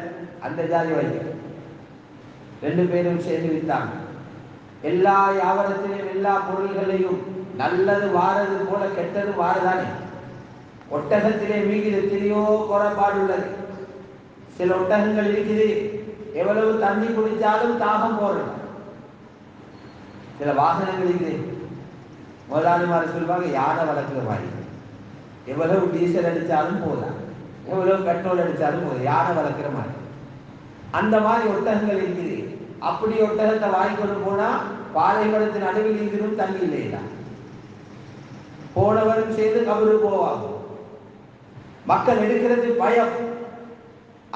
அந்த ஜாதி வைக்கல். 2 பேரும் சேர்ந்து வித்தாங்க. எல்லா வியாபாரத்திலையும் எல்லா பொருள்களையும் நல்லது வாரது போல கெட்டது வாரதானே. ஒட்டகத்திலே மீகிதத்திலேயோ குறைபாடு உள்ளது. சில ஒட்டகங்கள் இருக்குது, எவ்வளவு தண்ணி குடிச்சாலும் தாகம் போறது. சில வாகனங்கள் இருக்குது, முதலாளிமார் சொல்லுவாங்க யானை வளர்க்கிற மாதிரி, எவ்வளவு டீசல் அடித்தாலும் போதும், எவ்வளவு பெட்ரோல் அடித்தாலும் போதும், யானை வளர்க்கிற மாதிரி. அந்த மாதிரி ஒட்டகங்கள் இருக்குது. அப்படி ஒட்டகத்தை வாங்கிக்கொண்டு போனா பாலைவனத்தின் நடுவில் இருக்கிறதும் தண்ணி இல்லையா, போனவரும் செய்து கபரு போவாங்க. மக்கள் எடுக்கிறது பயம்.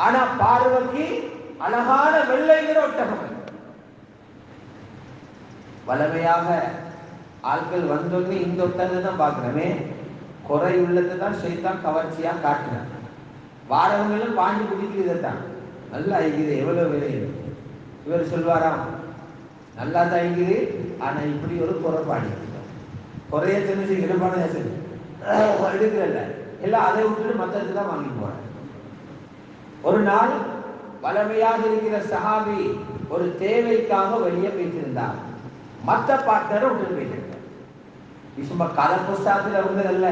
ஆனா பார்வைக்கு அழகான வெள்ளைங்கிற ஒட்டகம். வளமையாக ஆட்கள் வந்தோன்னு இந்த ஒட்டகத்தை தான் பார்க்கிறமே, குறை உள்ளதை தான் ஷைத்தான் கவர்ச்சியா காட்டுறேன். வாரவங்களும் பாண்டி குடிக்கிறதான் நல்லா ஐக்குது, எவ்வளவு விலை. இவர் சொல்வாராம் நல்லா தான் ஐக்குது, ஆனா இப்படி ஒரு குறைபாடு. குறைய தெரிஞ்சு இடப்பான எடுக்கிறல்ல எல்லாம் அதை விட்டுட்டு மற்றதுக்கு தான் வாங்கி போறேன். ஒரு நாள் வளமையாக இருக்கிற சஹாபி ஒரு தேவைக்காக வெளியே போய்த்திருந்தார். மற்ற பார்ட்னரை விட்டு போயிட்டிருக்கார். சும்மா கதை புஸ்தகத்தில் வந்ததல்ல,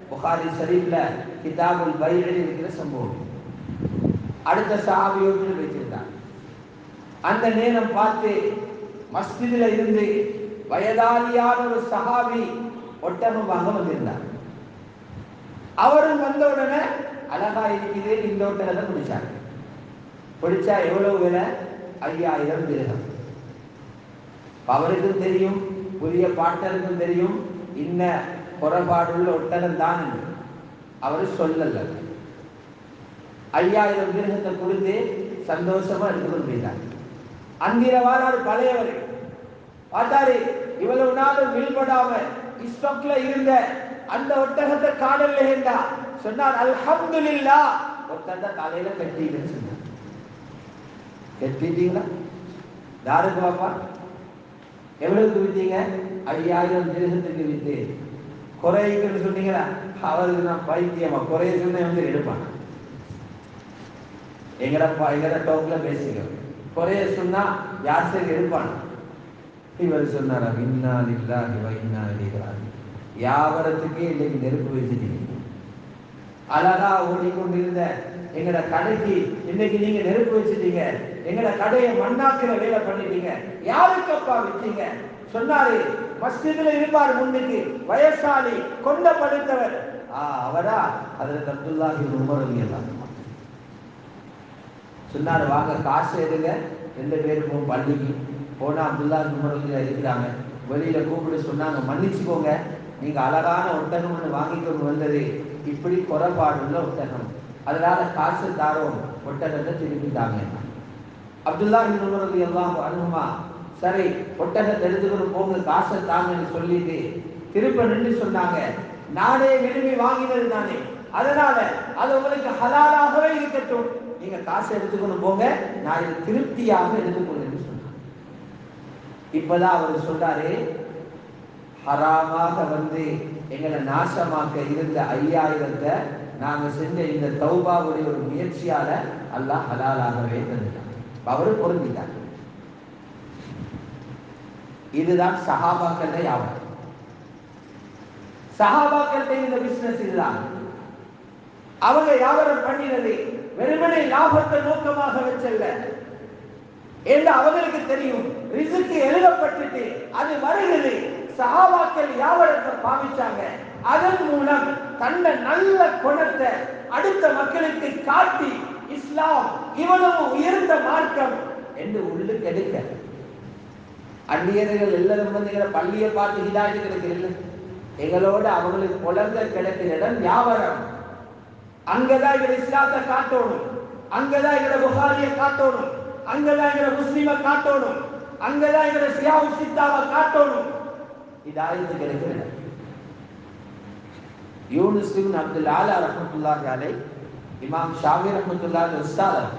புகாரி ஷரீஃப்ல கிதாபுல் பையில் இருக்கிற சம்பவம். அடுத்த சஹாபி விட்டு போய்த்திருந்தார். அந்த நேரம் பார்த்து மஸ்ஜிதில் இருந்து வயதாலியான ஒரு சஹாபி ஒட்டகம் வாங்க வந்திருந்தார். அவரும் வந்த உடனே அழகா இருக்குது இந்த ஒட்டகத்தை பிடிச்சார். பிடிச்சா எவ்வளவு விலை? 5000 திரகம். அவருக்கும் தெரியும், புதிய பார்ட்னருக்கும் தெரியும் இன்ன குறைபாடுள்ள ஒட்டகம் தான் என்று. அவரு சொல்லல. 5000 திரகத்தை கொடுத்து சந்தோஷமா எடுத்துக்கொண்டு போயிட்டார். அந்திரவாறு பழையவர் பார்த்தாரு, இவ்வளவு நாளும் வில்படாம ஸ்டாக்ல இருந்த அந்த ஒட்டகத்தை காணல என்றா சொன்னார். அல்ஹம்துலில்லாஹ், ஒட்டகத்தை தலையில கட்டிட்டேன்னு சொன்னார். கட்டிட்டீங்களா? யாருக்கு பாப்பா? எவ்வளவுக்கு வித்தீங்க? 5000 திரகத்துக்கு வித்து. குறைக்குன்னு சொன்னீங்களா? அவருக்கு நான் பைத்தியமா குறைய சொன்ன வந்து எடுப்பான். எங்கட டோக்ல பேசிக்கிறோம். குறைய சொன்னா யார் சரி எடுப்பான். இவர் சொன்னாரா, இன்னா லில்லாஹி வ இன்னா இலைஹி ராஜிஊன். வியாபாரத்துக்கே இன்னைக்கு நெருப்பு வச்சுட்டீங்க. அழகா ஓடிக்கொண்டிருந்த எங்கட கடைக்கு இன்னைக்கு நீங்க நெருப்பு வச்சுட்டீங்க. எங்கட கடையை மண்ணாக்குற வேலை பண்ணிட்டீங்க. யாருக்கு அப்பா விட்டீங்க? சொன்னாரு, மஸ்ஜிதுல இருப்பார் முன்னுக்கு, வயசாளி, கொண்ட படுத்தவர். அவரா ஹஜ்ரத் அப்துல்லாஹ் இப்னு உமர் ரலியல்லாஹு அன்ஹு. சொன்னாரு, வாங்க காசு எடுங்க, 2 பேரும் பள்ளிக்கு போனா அப்துல்லாஹ் இப்னு உமர் ரலியல்லாஹு இருக்கிறாங்க. வெளியில கூப்பிட்டு சொன்னாங்க, மன்னிச்சுக்கோங்க, நீங்க அழகான ஒட்டகம் ஒன்று வாங்கிக்கொண்டு வந்தது இப்படி குறைபாடுள்ள ஒட்டகம். அதனால காசு தாரோம், ஒட்டகத்தை திருப்பி தாங்க. அப்துல்லாஹ் இப்னு உமர் ரலியல்லாஹு அன்ஹுமா சரி ஒட்டகத்தை எடுத்துக்கிட்டு போங்க, காசை தாங்கன்னு சொல்லிட்டு திருப்ப நின்று சொன்னாங்க, நானே விரும்பி வாங்கினது தானே, அதனால அது உங்களுக்கு ஹலாலாகவே இருக்கட்டும், நீங்க காசை எடுத்துக்கொண்டு போங்க, நான் இது திருப்தியாக எடுத்துக்கொள்ளுன்னு சொன்னாங்க. இப்பதான் அவர் சொல்றாரு, ஹராமாக வந்து எங்களை நாசமாக்க இருந்த 5000 நாங்க செஞ்ச இந்த தௌபாவுடைய ஒரு முயற்சியால அல்லாஹ் ஹலாலாகவே தந்துட்டான். அவரு பொருந்திட்டார். இதுதான் சஹாபாக்கள் யாவரும். சஹாபாக்கள் இந்த பிசினஸ் இதுதான். அவங்க வியாபாரம் பண்ணினது வெறுமனே லாபத்தை நோக்கமாக வச்சல்ல. என்று அவங்களுக்கு தெரியும், ரிஸ்க் எழுதப்பட்டுட்டு அது வருகிறது. சஹாபாக்கள் வியாபாரத்தை பாவிச்சாங்க. அதன் மூலம் தன்னை நல்ல குணத்தை அடுத்த மக்களுக்கு காட்டி இஸ்லாம் இவ்வளவு உயர்ந்த மார்க்கம் என்று உள்ளுக்கு எடுக்க. அந்நியர்கள் எல்லாரும் வந்து எங்களை பள்ளியை பார்த்து ஹிதாயத்து கிடைக்கிறது. எங்களோட அவங்களுக்கு குழந்தை கிடைக்கிற இடம் வியாபாரம். அங்கதான் எங்களை இஸ்லாத்தை காட்டணும், அங்கதான் எங்களை புகாரியை காட்டணும், அங்கதான் எங்களை முஸ்லிமை காட்டணும், அங்கதான் எங்களை சியாவு சித்தாவை காட்டணும். ஹிதாயத்து கிடைக்கிற இடம். யூனுஸ் இப்னு அப்துல் ஆலா ரஹ்மத்துல்லாஹி அலைஹி, இமாம் ஷாஃபி ரஹ்மத்துல்லாஹி உஸ்தாத்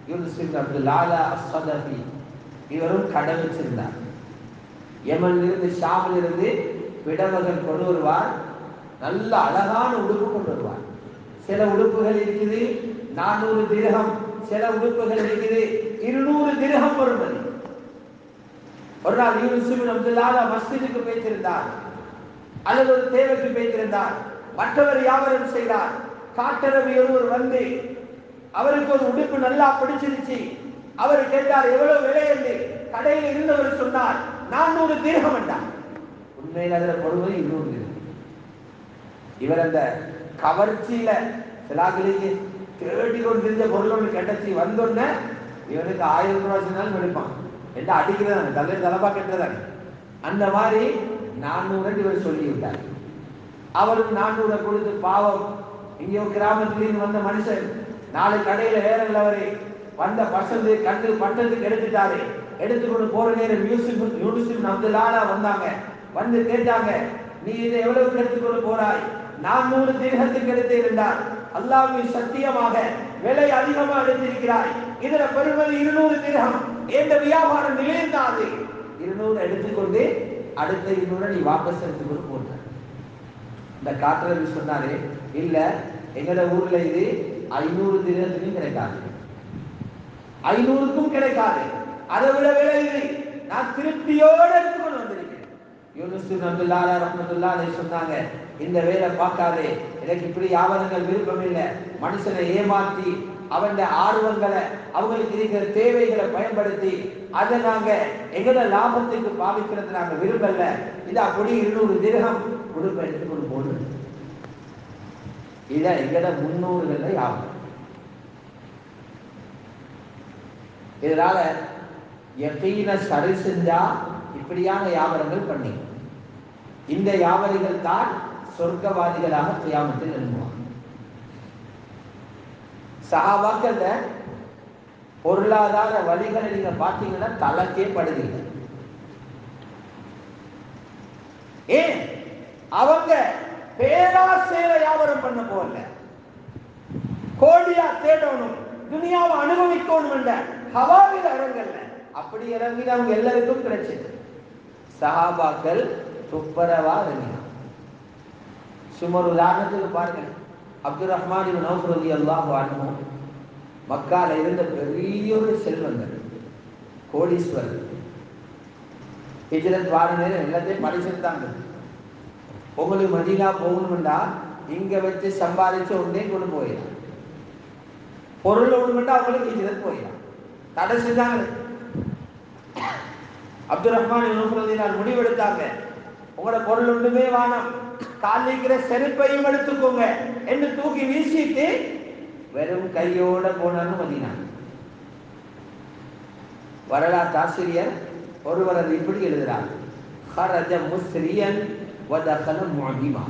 யூனுஸ் இப்னு அப்துல் ஆலா அஸ்-ஸதஃபி, இவரும் கடை வச்சிருந்தார். யமனிலிருந்து ஷாமிலிருந்து விடவர்கள் கொண்டு வருவார். நல்ல அழகான உடுப்பு கொண்டு வருவார். சில உடுப்புகள் இருக்குது 400 திர்ஹம், சில உடுப்புகள் இருக்குது 200 திர்ஹம் வருவது. ஒரு நாள் யூனுஸ் இப்னு அப்துல் ஆலா மஸ்ஜிதுக்கு போய்த்திருந்தார், அல்லது ஒரு தேவைக்கு போய்த்திருந்தார். மற்றவர் வியாபாரம் செய்தார். காட்டரவி ஒருவர் வந்து அவருக்கு ஒரு உடுப்பு நல்லா பிடிச்சிருச்சு. அவர் கேட்டார், எவ்வளவு விலை என்று. கடையில் இருந்தவர் சொன்னார் 400 திர்ஹம் என்றார். உண்மையில் அதில் பொறுமை 200 திர்ஹம். இவர் அந்த கவர்ச்சியில சிலாக்களுக்கு தேடி கொண்டிருந்த பொருள் ஒன்று கிடைச்சி வந்தோன்ன இவனுக்கு 1000 ரூபாய் சொன்னாலும் எடுப்பான். என்ன அடிக்கிறதாங்க, தலைப்பா கட்டுறதாங்க. அந்த மாதிரி 400 இவர் சொல்லிவிட்டார். அவரும் 400 கொடுத்து, பாவம் இங்கே கிராமத்திலிருந்து வந்த மனுஷன், நாலு கடையில வேறல்ல அவரு வந்த பசந்து கண்டு பட்டத்துக்கு எடுத்துட்டாரு. எடுத்துக்கொண்டு போற நேரம் யூனுஸ் இப்னு அப்துல் ஆலா வந்தாங்க. வந்து கேட்டாங்க, நீ இதை எவ்வளவு எடுத்துக்கொண்டு போறாய்? 400 திர்ஹத்துக்கு எடுத்து இருந்தார். அல்லாஹ்வின் சத்தியமாக விலை அதிகமா எடுத்திருக்கிறாய். இதுல பெறுவது 200 திர்ஹம். எந்த வியாபாரம் நிலைந்தாது 200 எடுத்துக்கொண்டு அடுத்த 200 நீ வாபஸ் எடுத்துக்கொண்டு போட்ட. இந்த காட்டுறது சொன்னாரு, இல்ல எங்கட ஊர்ல இது 500 திர்ஹத்துக்கும் கிடைக்காது, 500க்கும் கிடைக்காது, அதை விட விலை இது, நான் திருப்தியோடு எடுத்துக்கொண்டு வந்திருக்கேன். யூனுஸ் இப்னு அப்துல் ஆலா ரஹ்மத்துல்லாஹி அலைஹி சொன்னாங்க, இந்த வேலை பார்க்காதே, எனக்கு இப்படி வியாபாரங்கள் விருப்பம் இல்லை. மனுஷனை ஏமாற்றி அவன் ஆர்வங்களை அவங்களுக்கு இருக்கிற தேவைகளை பயன்படுத்தி அதை நாங்க எங்கட லாபத்துக்கு பாவிக்கிறது நாங்க விரும்பல. இது அப்படி 200 திர்ஹம் கொடுப்ப எடுத்துக்கொண்டு போடு. இத எங்கட முன்னோர்கள் யாபம். இதனால யகீன சரி செஞ்சா இப்படியான வியாபாரங்கள் பண்ணி இந்த வியாபாரிகள் தான் சொர்க்கவாதிகளாக கியாமத்தில் எழும்புவாங்க. சஹாபாக்கள் பொருளாதார வழிகளை நீங்க பார்த்தீங்கன்னா தலக்கே படுவீங்க. ஏன் அவங்க பேராசையில வியாபாரம் பண்ண போல, கோடியா தேடணும், துனியாவை அனுபவிக்கணும் என்ற ஹவாவில் இறங்கல. அப்படி இறங்கினவங்க எல்லாருக்கும் கிடைச்சது. சஹாபாக்கள் துப்பரவா இறங்கினாங்க. சுமார் உதாரணத்துக்கு பாருங்க, அப்துல் ரஹ்மான் இப்னு அவ்ஃப் ரலியல்லாஹு அன்ஹு மக்கால இருந்த பெரிய ஒரு செல்வந்தர், கோடீஸ்வரர். ஹிஜ்ரத் வார நேரம் எல்லாத்தையும் படிச்சிருந்தாங்க. உங்களுக்கு மதீனா போகணும்டா இங்க வச்சு சம்பாதிச்சு ஒன்றே கொண்டு போயிடலாம், பொருள் ஒண்ணுமெண்டா அவங்களுக்கு ஹிஜ்ரத் போயிடலாம், தடை செஞ்சாங்க. அப்துல் ரஹ்மான் இப்னு அவ்ஃப் ரலியல்லாஹு முடிவெடுத்தாங்க, உங்களோட பொருள் ஒன்றுமே வானம், காலிக்கிற செருப்பையும் எடுத்துக்கோங்க என்று தூக்கி வீசிட்டு வெறும் கையோட போனான்னு மதீனா. வரலாற்று ஆசிரியர் ஒருவர் அது இப்படி எழுதுகிறார், ஹரஜ முஸ்ரியன் வதகல முஅதிமா.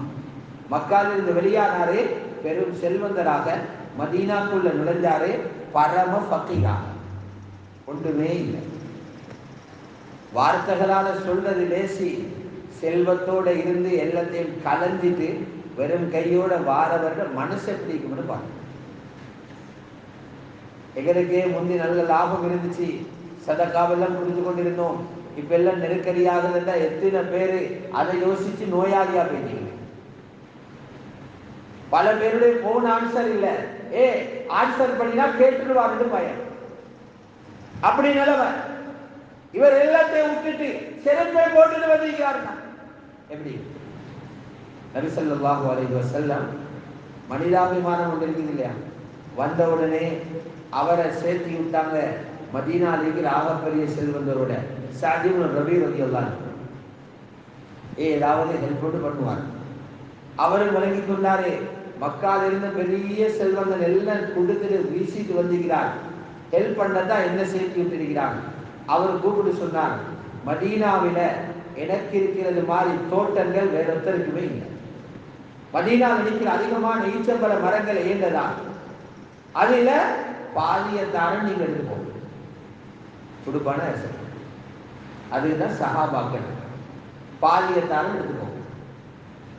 மக்காலில் இருந்து வெளியானாரே பெரும் செல்வந்தராக, மதீனாக்குள்ள நுழைஞ்சாரு, பரம ஃபக்கீரா, ஒன்றுமே இல்லை. வார்த்தைகளால சொல்றது லேசி, செல்வத்தோட இருந்து எல்லாத்தையும் கலந்துட்டு வெறும் கையோட வாரவர்கள் மனசை பிடிக்கும்னு பாருங்க. எங்களுக்கே முந்தி நல்ல லாபம் இருந்துச்சு, சதக்காவெல்லாம் புரிந்து கொண்டிருந்தோம். இப்ப எல்லாம் நெருக்கடியாகுதுன்னா எத்தனை பேரு அதை யோசிச்சு நோயாளியா போயிட்டீங்க. பல பேருடைய போன் ஆன்சர் இல்ல, ஆன்சர் பண்ணினா கேட்டுருவாரு பயம். அப்படி நிலவை. இவர் எல்லாத்தையும் விட்டுட்டு செருப்பை போட்டுட்டு வந்திருக்கிறாருன்னா எப்படி? நபி ஸல்லல்லாஹு அலைஹி வஸல்லம் மனிதாபிமானம் ஒன்று இருக்குது இல்லையா, வந்த உடனே அவரை சேர்த்து விட்டாங்க மதீனாவுக்கு ஆகப்பெரிய செல்வந்தரோட சஅத் இப்னு ரபீ ரலியல்லாஹு அன்ஹு. ஏதாவது ஹெல்ப் பண்ணுவார். அவரும் விளங்கி கொண்டாரு, மக்கால இருந்து பெரிய செல்வந்தன் எல்லாம் கொடுத்துட்டு வீசிட்டு வந்திருக்கிறார், ஹெல்ப் பண்ணதான் என்ன சேர்த்து விட்டிருக்கிறாங்க. அவர் கூப்பிட்டு சொன்னார், மதீனாவில எனக்கு இருக்கிறது மாதிரி தோட்டங்கள் வேற ஒருத்தருக்குமே இல்லை. மதீனாவில் இருக்கிற அதிகமான ஈச்சம்பழ மரங்கள் ஏண்டதான், அதுல பாதியத்தார நீங்க எடுத்துக்கோங்க கொடுப்பான. அதுதான் சஹாபாக்கள், பாதியத்தாரம் எடுத்துக்கோங்க.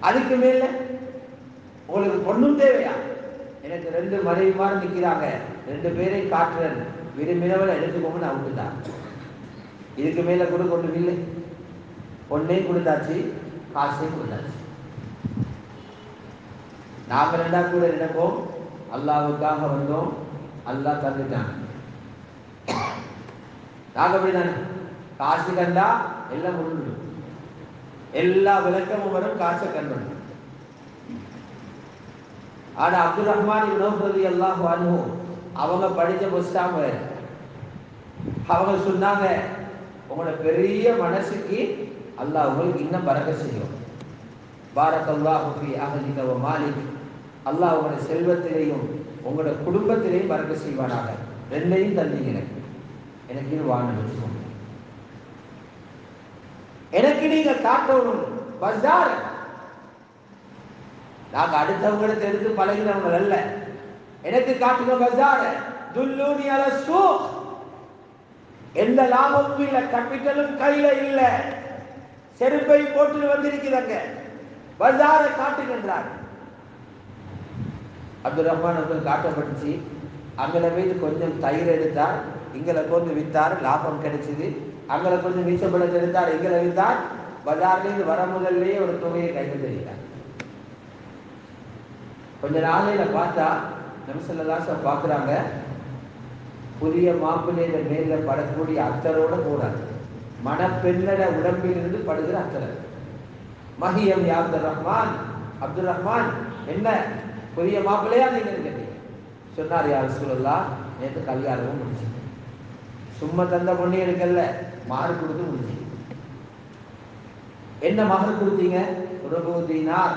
அதுக்கு மேல உங்களுக்கு பொண்ணும் தேவையா? எனக்கு 2 மனைவிமார் நிற்கிறாங்க, 2 பேரை காட்டுறேன், விரும்பினவரை எடுத்துக்கோங்கன்னு அவுட்டுதான். இதுக்கு மேல கூட கொண்டு இல்லை. பொண்ணையும் கொடுத்தாச்சு, காசையும் கொடுத்தாச்சு. நாம 2 கூட நினைப்போம், அல்லாவுக்காக வந்தோம், அல்லாஹ் தந்துட்டான். நாங்க அப்படிதானே, காசு கண்டா எல்லாம் முடிஞ்சிடும், எல்லா விளக்கமும் வரும், காசை கண்டோம். ஆனா அப்துல் ரஹ்மான் இப்னு அவ்ஃப் ரலியல்லாஹு அன்ஹு அவங்க படிச்ச புஸ்தகம் வேற. அவங்க சொன்னாங்க, உங்களோட பெரிய மனசுக்கு அல்லாஹ் உங்களுக்கு இன்னும் பரக்கத் செய்யும். பாரக்கல்லாஹு ஃபீ அஹ்லிக வ மாலிக். அல்லாஹ் உங்களுடைய செல்வத்திலேயும் உங்களோட குடும்பத்திலேயும் பரக்கத் செய்வானாக. 2ஐயும் தந்தீங்க எனக்கு இது வாங்க வச்சுக்கோங்க. எனக்கு நீங்க காட்டணும் பஜார். நாங்க அடுத்தவங்களுக்கு எடுத்து பழகினவங்க அல்ல, எனக்கு காட்டுங்க பஜார். துல்லூனி அல சூக். எந்த லாபமும் இல்ல, கேபிட்டலும் கையில இல்ல, செருப்பை போட்டு வந்திருக்கிறாங்க, பஜாரை காட்டுகின்றார். அப்துல் ரஹ்மான் அவர்கள் காட்டப்பட்டுச்சு. அங்கே போய் கொஞ்சம் தயிர் எடுத்தார், இங்களை கொஞ்சம் வித்தார், லாபம் கிடைச்சது. அங்கே கொஞ்சம் மீச்சப்பழத்தை எடுத்தார், இங்களை வித்தார். பஜார்லேருந்து வர முதல்லையே ஒரு தொகையை கையில் தெரிவித்தார். கொஞ்ச நாளையில பார்த்தா நபி ஸல்லல்லாஹு அலைஹி வஸல்லம் பார்க்குறாங்க, புதிய மாப்பிள்ளையில மேல படக்கூடிய அத்தரோட போறாரு, மணப்பெண்ணோட உடம்பில் இருந்து படுகிற அத்தரை. மஹியம் யா அப்துல் ரஹ்மான், அப்துல் ரஹ்மான் என்ன புதிய மாப்பிள்ளையா நீங்க கேட்டீங்க? சொன்னார், யா ரசூலல்லாஹ் நேற்று கல்யாணமும் முடிச்சு, சும்மா தந்த பொண்ணு எடுக்கல, மஹர் கொடுத்து முடிச்சு. என்ன மஹர் கொடுத்தீங்க? ஒரு தீனார்,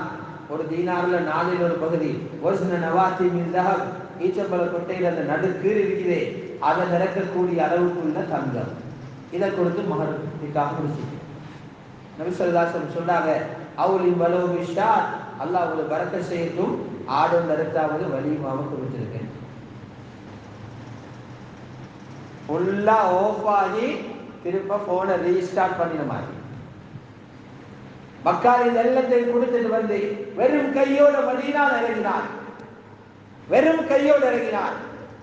ஒரு தீனார்ல 4 ஒரு பகுதி. வஸ்ன நவாத்தி மின் தஹப், ஈச்சம்பழ கொட்டையில் அந்த நடுக்கீர் இருக்கிறே அதை நிரக்கக்கூடிய அளவுக்குள்ள தங்கம், இதை கொடுத்து மஹர் நிக்காஹ் முடிச்சு. நபி ஸல்லல்லாஹு அலைஹி வஸல்லம் சொன்னாங்க, அவுலின் வலவு பிஷாத், அல்லாஹ் உங்களுக்கு பரக்கத் செய்யட்டும், ஆடு நறுத்தாவது வலிமாவை கொடுத்திருக்கேன். ஃபுல்லா ஆஃப் ஆகி திரும்ப போனை ரீஸ்டார்ட் பண்ணின மாதிரி மக்காலின் எல்லாத்தை கொடுத்துட்டு வந்து வெறும் கையோட மதீனாவில் இறங்கினார். வெறும் கையோடு இறங்கினார்.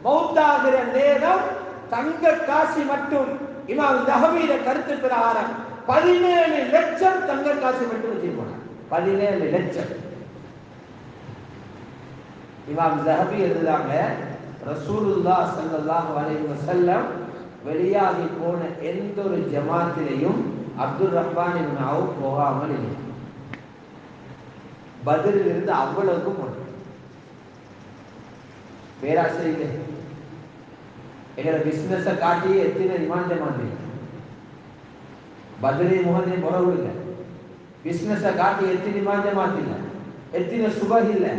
மௌத்தாகிற நேரம் தங்க காசி மட்டும் இமாம் தஹவீர கருத்து பிரகாரம் 17 லட்சம் தங்க காசு மட்டும் வச்சு போனார். 17 லட்சம். இமாம் தஹவி எழுதுறாங்க, ரசூலுல்லாஹ் ஸல்லல்லாஹு அலைஹி வஸல்லம் வெளியாகி போன எந்த ஒரு ஜமாத்திலையும் அப்துல் ரஹ்மான் இப்னு அவுஃப் போகாமல் இல்லை. பத்ரில் இருந்து அவ்வளவுக்கும் போனோம். பேராசிரியர் எங்களை பிசினஸை காட்டி எத்தனை இமான் ஜமாத் பத்ரி முகத்தை முறவுங்க. பிசினஸை காட்டி எத்தனை இமான் ஜமாத் இல்லை, எத்தனை சுபஹ் இல்லை,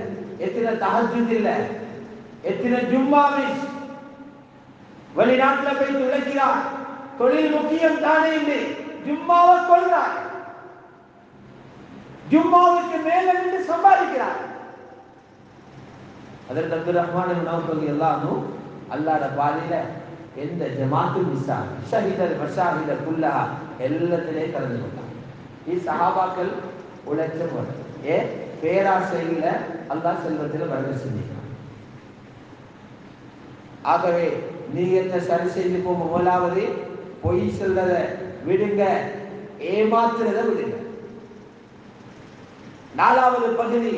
எத்தனை தஹஜ்ஜுத் இல்லை, எத்தனை ஜும்மாவிஸ். வெளிநாட்டில் போய் உழைக்கிறார், தொழில் முக்கியம் தானே இல்லை, ஜும்மாவை கொள்றார், ஜும்மாவுக்கு மேல நின்று சம்பாதிக்கிறார். ஹஜ்ரத் அப்துல் ரஹ்மான் இப்னு அவ்ஃப் ரலியல்லாஹு அல்லாஹ்வுடைய பாதையில எந்த ஜமாத்து மிஸ் ஆகல. ஷஹீதல் மஷாஹித குல்லஹா எல்லாத்திலே கலந்து கொண்டாங்க. சஹாபாக்கள் உழைச்சம் வரும். பேராசையில அல்லாஹ் செல்வத்தில் வரவு செஞ்சிருக்கான். ஆகவே நீ என்ன சரி செய்து போங்க. முதலாவது பொய் சொல்றத விடுங்க, ஏமாத்துறத விடுங்க. நாலாவது பகுதி,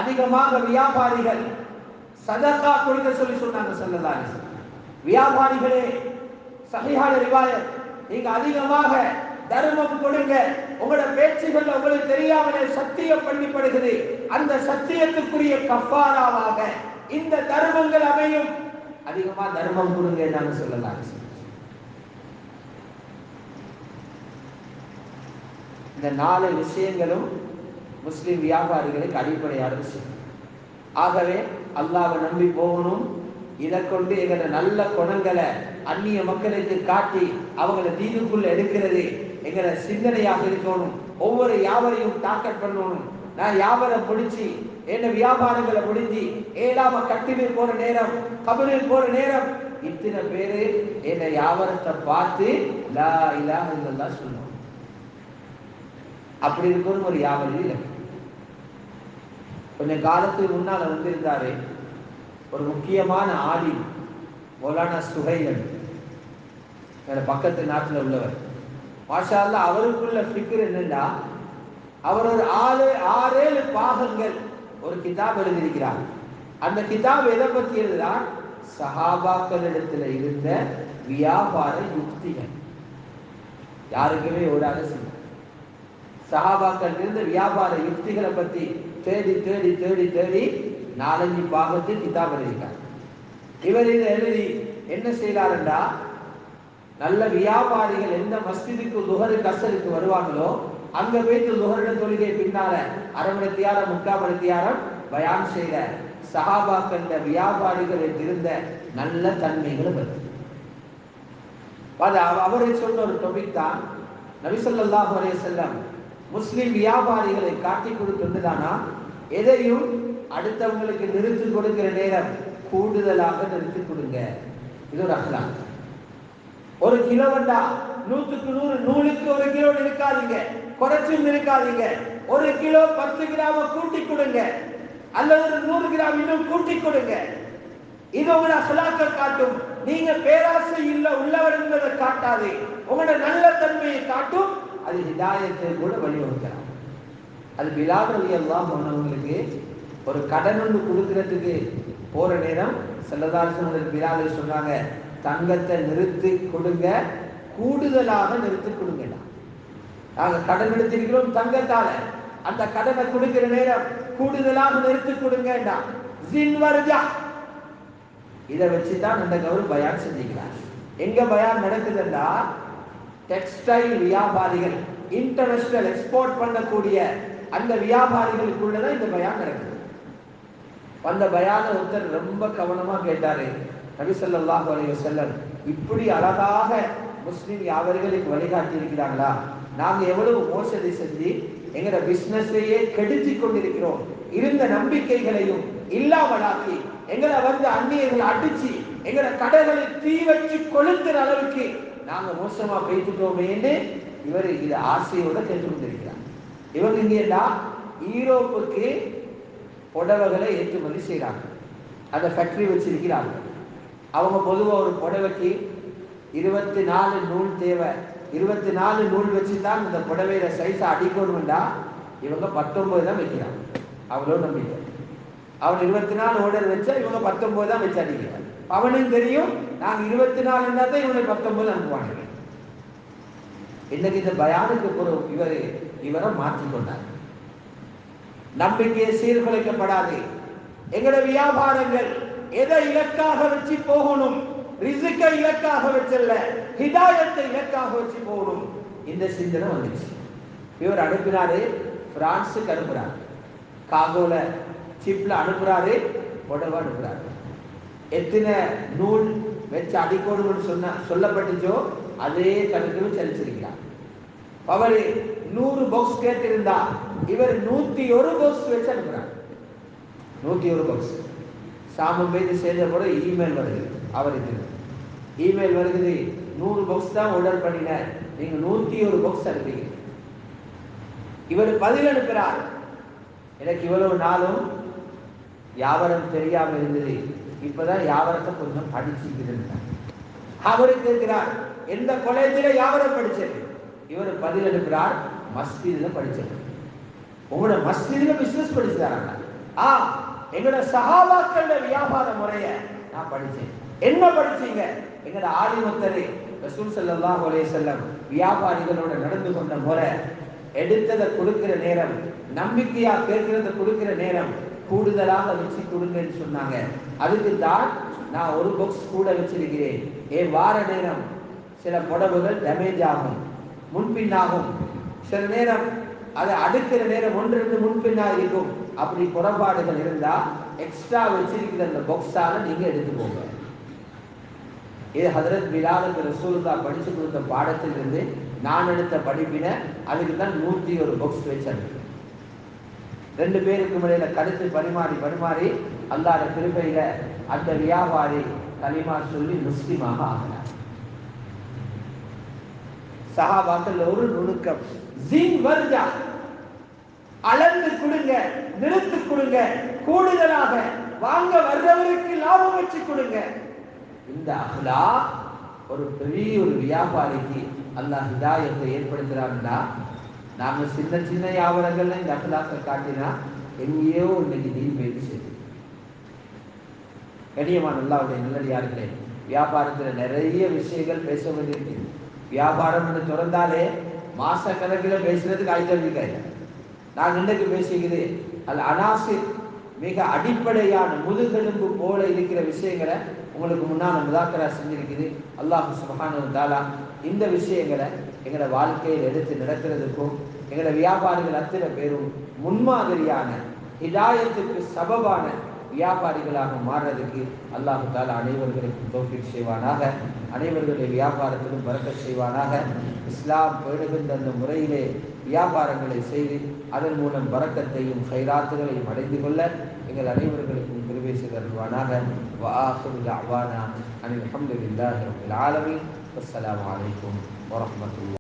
அதிகமாக வியாபாரிகள் சதகா கொடுக்க சொல்லி சொன்னாங்க ஸல்லல்லாஹு அலைஹி வஸல்லம். வியாபாரிகளே, சஹீஹான ரிவாயத், நீங்க அதிகமாக தர்மம் கொடுங்க. உங்களோட பேச்சுகள் உங்களுக்கு தெரியாமலே சத்தியம் பண்ணப்படுகிறது. அந்த சத்தியத்துக்குரிய கஃபாராவாக இந்த தர்மங்கள் அமையும். அதிகமா தர்மம் கொடுங்க நாங்க சொல்லலாம். இந்த 4 விஷயங்களும் முஸ்லிம் வியாபாரிகளுக்கு அடிப்படையான விஷயம். ஆகவே அல்லாஹ்வை நம்பி போகணும். இதை கொண்டு எங்களை நல்ல குணங்களை அந்நிய மக்களுக்கு காட்டி அவங்களை தீனுக்குள்ள எடுக்கிறது எங்களை சிந்தனையாக இருக்கணும். ஒவ்வொரு வியாபாரியும் டார்கெட் பண்ணணும். நான் வியாபாரம் முடிச்சு என்ன வியாபாரங்களை முடிஞ்சு 7ஆம் கட்டிலில் போற நேரம், கபரில் போற நேரம், இத்தனை பேரு என்ன வியாபாரத்தை பார்த்து லா இலாஹ இல்லல்லாஹ் சொல்லணும். அப்படி இருக்கணும் ஒரு வியாபாரி இல்லை. கொஞ்ச காலத்துக்கு முன்னால வந்திருந்தாரு ஒரு முக்கியமான ஆலிம், மௌலானா சுஹைல், பக்கத்து நாட்டில் உள்ளவர். மாஷா அல்லாஹ், அவருக்குள்ள ஃபிக்ர் என்னன்னா, அவர் ஒரு 6-7 பாகங்கள் ஒரு கிதாப் எழுதியிருக்கிறார். அந்த கிதாப் எதை பற்றி எழுதுறார்? சஹாபாக்களிடத்தில் இருந்த வியாபார யுக்திகள். யாருக்குமே ஓடாத செய்ய சஹாபாக்கள் இருந்த வியாபார யுக்திகளை பற்றி தேடி தேடி தேடி தேடி 4-5 பாகத்தில் கிதாப் எழுதியிருக்கார். இவர் இதை எழுதி என்ன செய்யறாருண்டா, நல்ல வியாபாரிகள் எந்த மஸ்ஜிதுக்கு லுஹருக்கு அஸ்ருக்கு வருவாங்களோ அங்க போயிட்டு லுஹருடைய தொழுகை பின்னால 1/2 மணி நேரம் 3/4 மணி நேரம் பயான் செய்த சஹாபாக்கள் வியாபாரிகளுக்கு இருந்த நல்ல தன்மைகளை பற்றி அவரை சொன்ன ஒரு டாபிக் தான் நபி ஸல்லல்லாஹு அலைஹி வஸல்லம் முஸ்லிம் வியாபாரிகளை காட்டி கொடுத்துதானா எதையும் அடுத்தவங்களுக்கு நிறுத்தி கொடுக்கிற நேரம் கூடுதலாக நிறுத்தி கொடுங்க. இது ஒரு அஹ்லாக். 1 கிலோ வந்தா 100க்கு 100 நூலுக்கு 1 கிலோ இருக்காதீங்க, குறைச்சும் இருக்காதீங்க. 1 கிலோ 10 கிராம கூட்டி கொடுங்க, அல்லது 100 கிராம் இன்னும் கூட்டி கொடுங்க. இது உங்களோட அஹ்லாக்கை காட்டும். நீங்க பேராசை இல்ல உள்ளவர் என்பதை காட்டாது, உங்களோட நல்ல தன்மையை காட்டும். அது ஹிதாயத்தை கூட வழிவகுக்கலாம். அது பிலால் ரலியல்லாஹு அன்ஹு அவங்களுக்கு ஒரு கடன் ஒன்று கொடுக்கறதுக்கு போற நேரம் ஸல்லல்லாஹு அலைஹி வஸல்லம் பிலாலை சொன்னாங்க, தங்கத்தை நிறுத்தி கொடுங்க, கூடுதலாக நிறுத்தி கொடுங்க. நாங்கள் கடன் எடுத்திருக்கிறோம் தங்கத்தால, அந்த கடனை கொடுக்கிற நேரம் கூடுதலாக நிறுத்தி கொடுங்க. இதை வச்சுதான் அந்த கௌரவ பயான் செஞ்சுக்கிறார். எங்க பயான் நடக்குதுன்னா, டெக்ஸ்டைல் வியாபாரிகள், இன்டர்நேஷனல் எக்ஸ்போர்ட் பண்ணக்கூடிய அந்த வியாபாரிகளுக்குள்ளதான் இந்த பயான் நடக்குது. அந்த பயான ஒருத்தர் ரொம்ப கவனமா கேட்டாரு, நபி ஸல்லல்லாஹு அலைஹி வஸல்லம் இப்படி அழகாக முஸ்லிம் வியாபாரிகளுக்கு வழிகாட்டி இருக்கிறாங்களா? நாங்க எவ்வளவு மோசடி செஞ்சு எங்கட பிசினஸையே கெடுத்து கொண்டிருக்கிறோம். இருந்த நம்பிக்கைகளையும் இல்லாமலாக்கி எங்களை அந்நியர்களை அடிச்சு எங்கட கடைகளை தீ வச்சு கொளுத்துற அளவுக்கு நாங்க மோசமா போய்த்துட்டோமேன்னு இவர் இது ஆசையோட கேட்டுக்கொண்டிருக்கிறார். இவங்க இங்கேடா ஈரோப்புக்கு புடவைகளை ஏற்றுமதி செய்யறாங்க. அந்த ஃபேக்டரி வச்சிருக்கிறாங்க. அவங்க பொதுவாக ஒரு புடவைக்கு 24 நூல் தேவை. 24 நூல் வச்சுதான் இந்த புடவையில சைஸை அடிக்கணும்டா. இவங்க 19 தான் வைக்கிறாங்க. அவ்வளோ நம்பிக்கை. அவன் 24 ஆர்டர் வச்சா இவங்க 19 தான் வச்சு அடிக்கிறாங்க. அவனும் தெரியும் நாங்க 24 இருந்தா தான் இவனை 19 அனுப்புவாங்க. இன்னைக்கு இந்த பயானுக்கு இவரை மாற்றிக்கொண்டார். நம்பிக்கையை சீர்குலைக்கப்படாது. எங்கட வியாபாரங்கள் எதை இலக்காக வச்சு போகணும்? ரிஸ்கை இலக்காக வச்சல்ல, ஹிதாயத்தை இலக்காக வச்சு போகணும். இந்த சிந்தனை வந்துச்சு. இவர் அனுப்பினாரு, பிரான்ஸுக்கு அனுப்புறாரு, காகோல சிப்ல அனுப்புறாரு, புடவை அனுப்புறாரு. எத்தனை நூல் வச்சு அடிக்கணும்னு சொல்லப்பட்டுச்சோ அதே கணக்கில் செலுத்திருக்கிறார். அவரு 100 பாக்ஸ் கேட்டிருந்தா இவர் 101 பாக்ஸ் வச்சு அனுப்புறார். 101 பாக்ஸ். சாமம் போய் சேர்ந்த கூட இமெயில் வருது, அவருக்கு இமெயில் வருகிறது, 100 பாக்ஸ் தான் ஆர்டர் பண்ணின, நீங்க 101 பாக்ஸ் அனுப்புங்க. இவர் பதில் அனுப்புகிறார், எனக்கு இவ்வளவு நாளும் வியாபாரம் தெரியாம இருந்தது, இப்பதான் வியாபாரத்தை கொஞ்சம் படிச்சுக்கிறேன். அவருக்கு இருக்கிறார், எந்த காலேஜில் வியாபாரம் படிச்சது? இவர் பதில் அனுப்புகிறார், மஸ்ஜிதில் படிச்சது. உங்களோட மஸ்ஜிதில் பிசினஸ் படிச்சாராங்க? எங்களோட சஹாபாக்களோட வியாபார முறைய நான் படிச்சேன். என்ன படிச்சீங்க? எங்களோட ஆலிமத்தரை ரசூல் ஸல்லல்லாஹு அலைஹி வஸல்லம் வியாபாரிகளோட நடந்து கொண்ட முறை, எடுத்ததை கொடுக்கிற நேரம், நம்பிக்கையா கேட்கிறத கொடுக்கிற நேரம் கூடுதலாக வச்சு கொடுங்கன்னு சொன்னாங்க. அதுக்கு தான் நான் ஒரு பாக்ஸ் கூட வச்சிருக்கிறேன். வார நேரம் சில புடவுகள் டேமேஜ் ஆகும், முன்பின்னாகும். சில நேரம் அதை அடுக்கிற நேரம் 1-2 முன்பின்னா இருக்கும். அப்படி குறைபாடுகள் இருந்தா எக்ஸ்ட்ரா வச்சிருக்கிற அந்த பாக்ஸால நீங்க எடுத்துக்கோங்க. இது ஹதரத் பிலாலுக்கு ரசூலுல்லாஹ் படிச்சு கொடுத்த பாடத்திலிருந்து நான் எடுத்த படிப்பினை. அதுக்கு தான் 101 பாக்ஸ் வச்சது. 2 பேருக்கு இடையில கருத்து பரிமாறி அல்லாஹ்வுடைய கிருபையில அந்த வியாபாரி கலிமா சொல்லி முஸ்லிமாக ஆகிறார். சஹாபாக்கள் ஒரு நுணுக்கம், ஜின் வர்ஜா, அளந்து கொடுங்க, நிறுத்து கொடுங்க, கூடுதலாக வாங்க வர்றவருக்கு லாபம் வச்சு கொடுங்க. இந்த அஹ்லாக் ஒரு பெரிய ஒரு வியாபாரிக்கு அல்லாஹ் ஹிதாயத்தை ஏற்படுத்துறான்னா, நாம சின்ன சின்ன வியாபாரங்கள்ல இந்த அஹ்லாக்கை காட்டினா எங்கேயோ இன்னைக்கு நீர் போயிடுச்சு. கண்ணியமான அல்லாஹ்வுடைய நல்லடியார்களே, வியாபாரத்துல நிறைய விஷயங்கள் பேச வேண்டியிருக்கு. வியாபாரம் என்று திறந்தாலே மாச கணக்கில் பேசுறதுக்கு ஆயுதம். நான் இன்னைக்கு பேசுகிறது அனாசிர், மிக அடிப்படையான முதுகெலும்பு போல இருக்கிற விஷயங்களை உங்களுக்கு முன்னால் முதாக்கரா செஞ்சிருக்குது. அல்லாஹ் சுப்ஹானஹு வ தஆலா இந்த விஷயங்களை எங்களோட வாழ்க்கையில் எடுத்து நடக்கிறதுக்கும் எங்களோட வியாபாரிகள் அத்தனை பேரும் முன்மாதிரியான ஹிதாயத்துக்கு சபபான வியாபாரிகளாக மாறுறதுக்கு அல்லாஹ் தஆலா அனைவர்களுக்கும் தௌஃபீக் செய்வானாக. அனைவர்களுடைய வியாபாரத்திலும் பரக்கத் செய்வானாக. இஸ்லாம் பேணுகின்ற அந்த முறையிலே வியாபாரங்களை செய்து அதன் மூலம் பரக்கத்தையும் கைராத்துகளையும் அடைந்து கொள்ள எங்கள் அனைவர்களுக்கும் கிருபை செய்தருள்வானாக. வஆகிரு தஅவானா அனில் ஹம்துலில்லாஹி ரப்பில் ஆலமீன். அஸ்ஸலாமு அலைக்கும் வரஹ்மத்துல்லாஹி.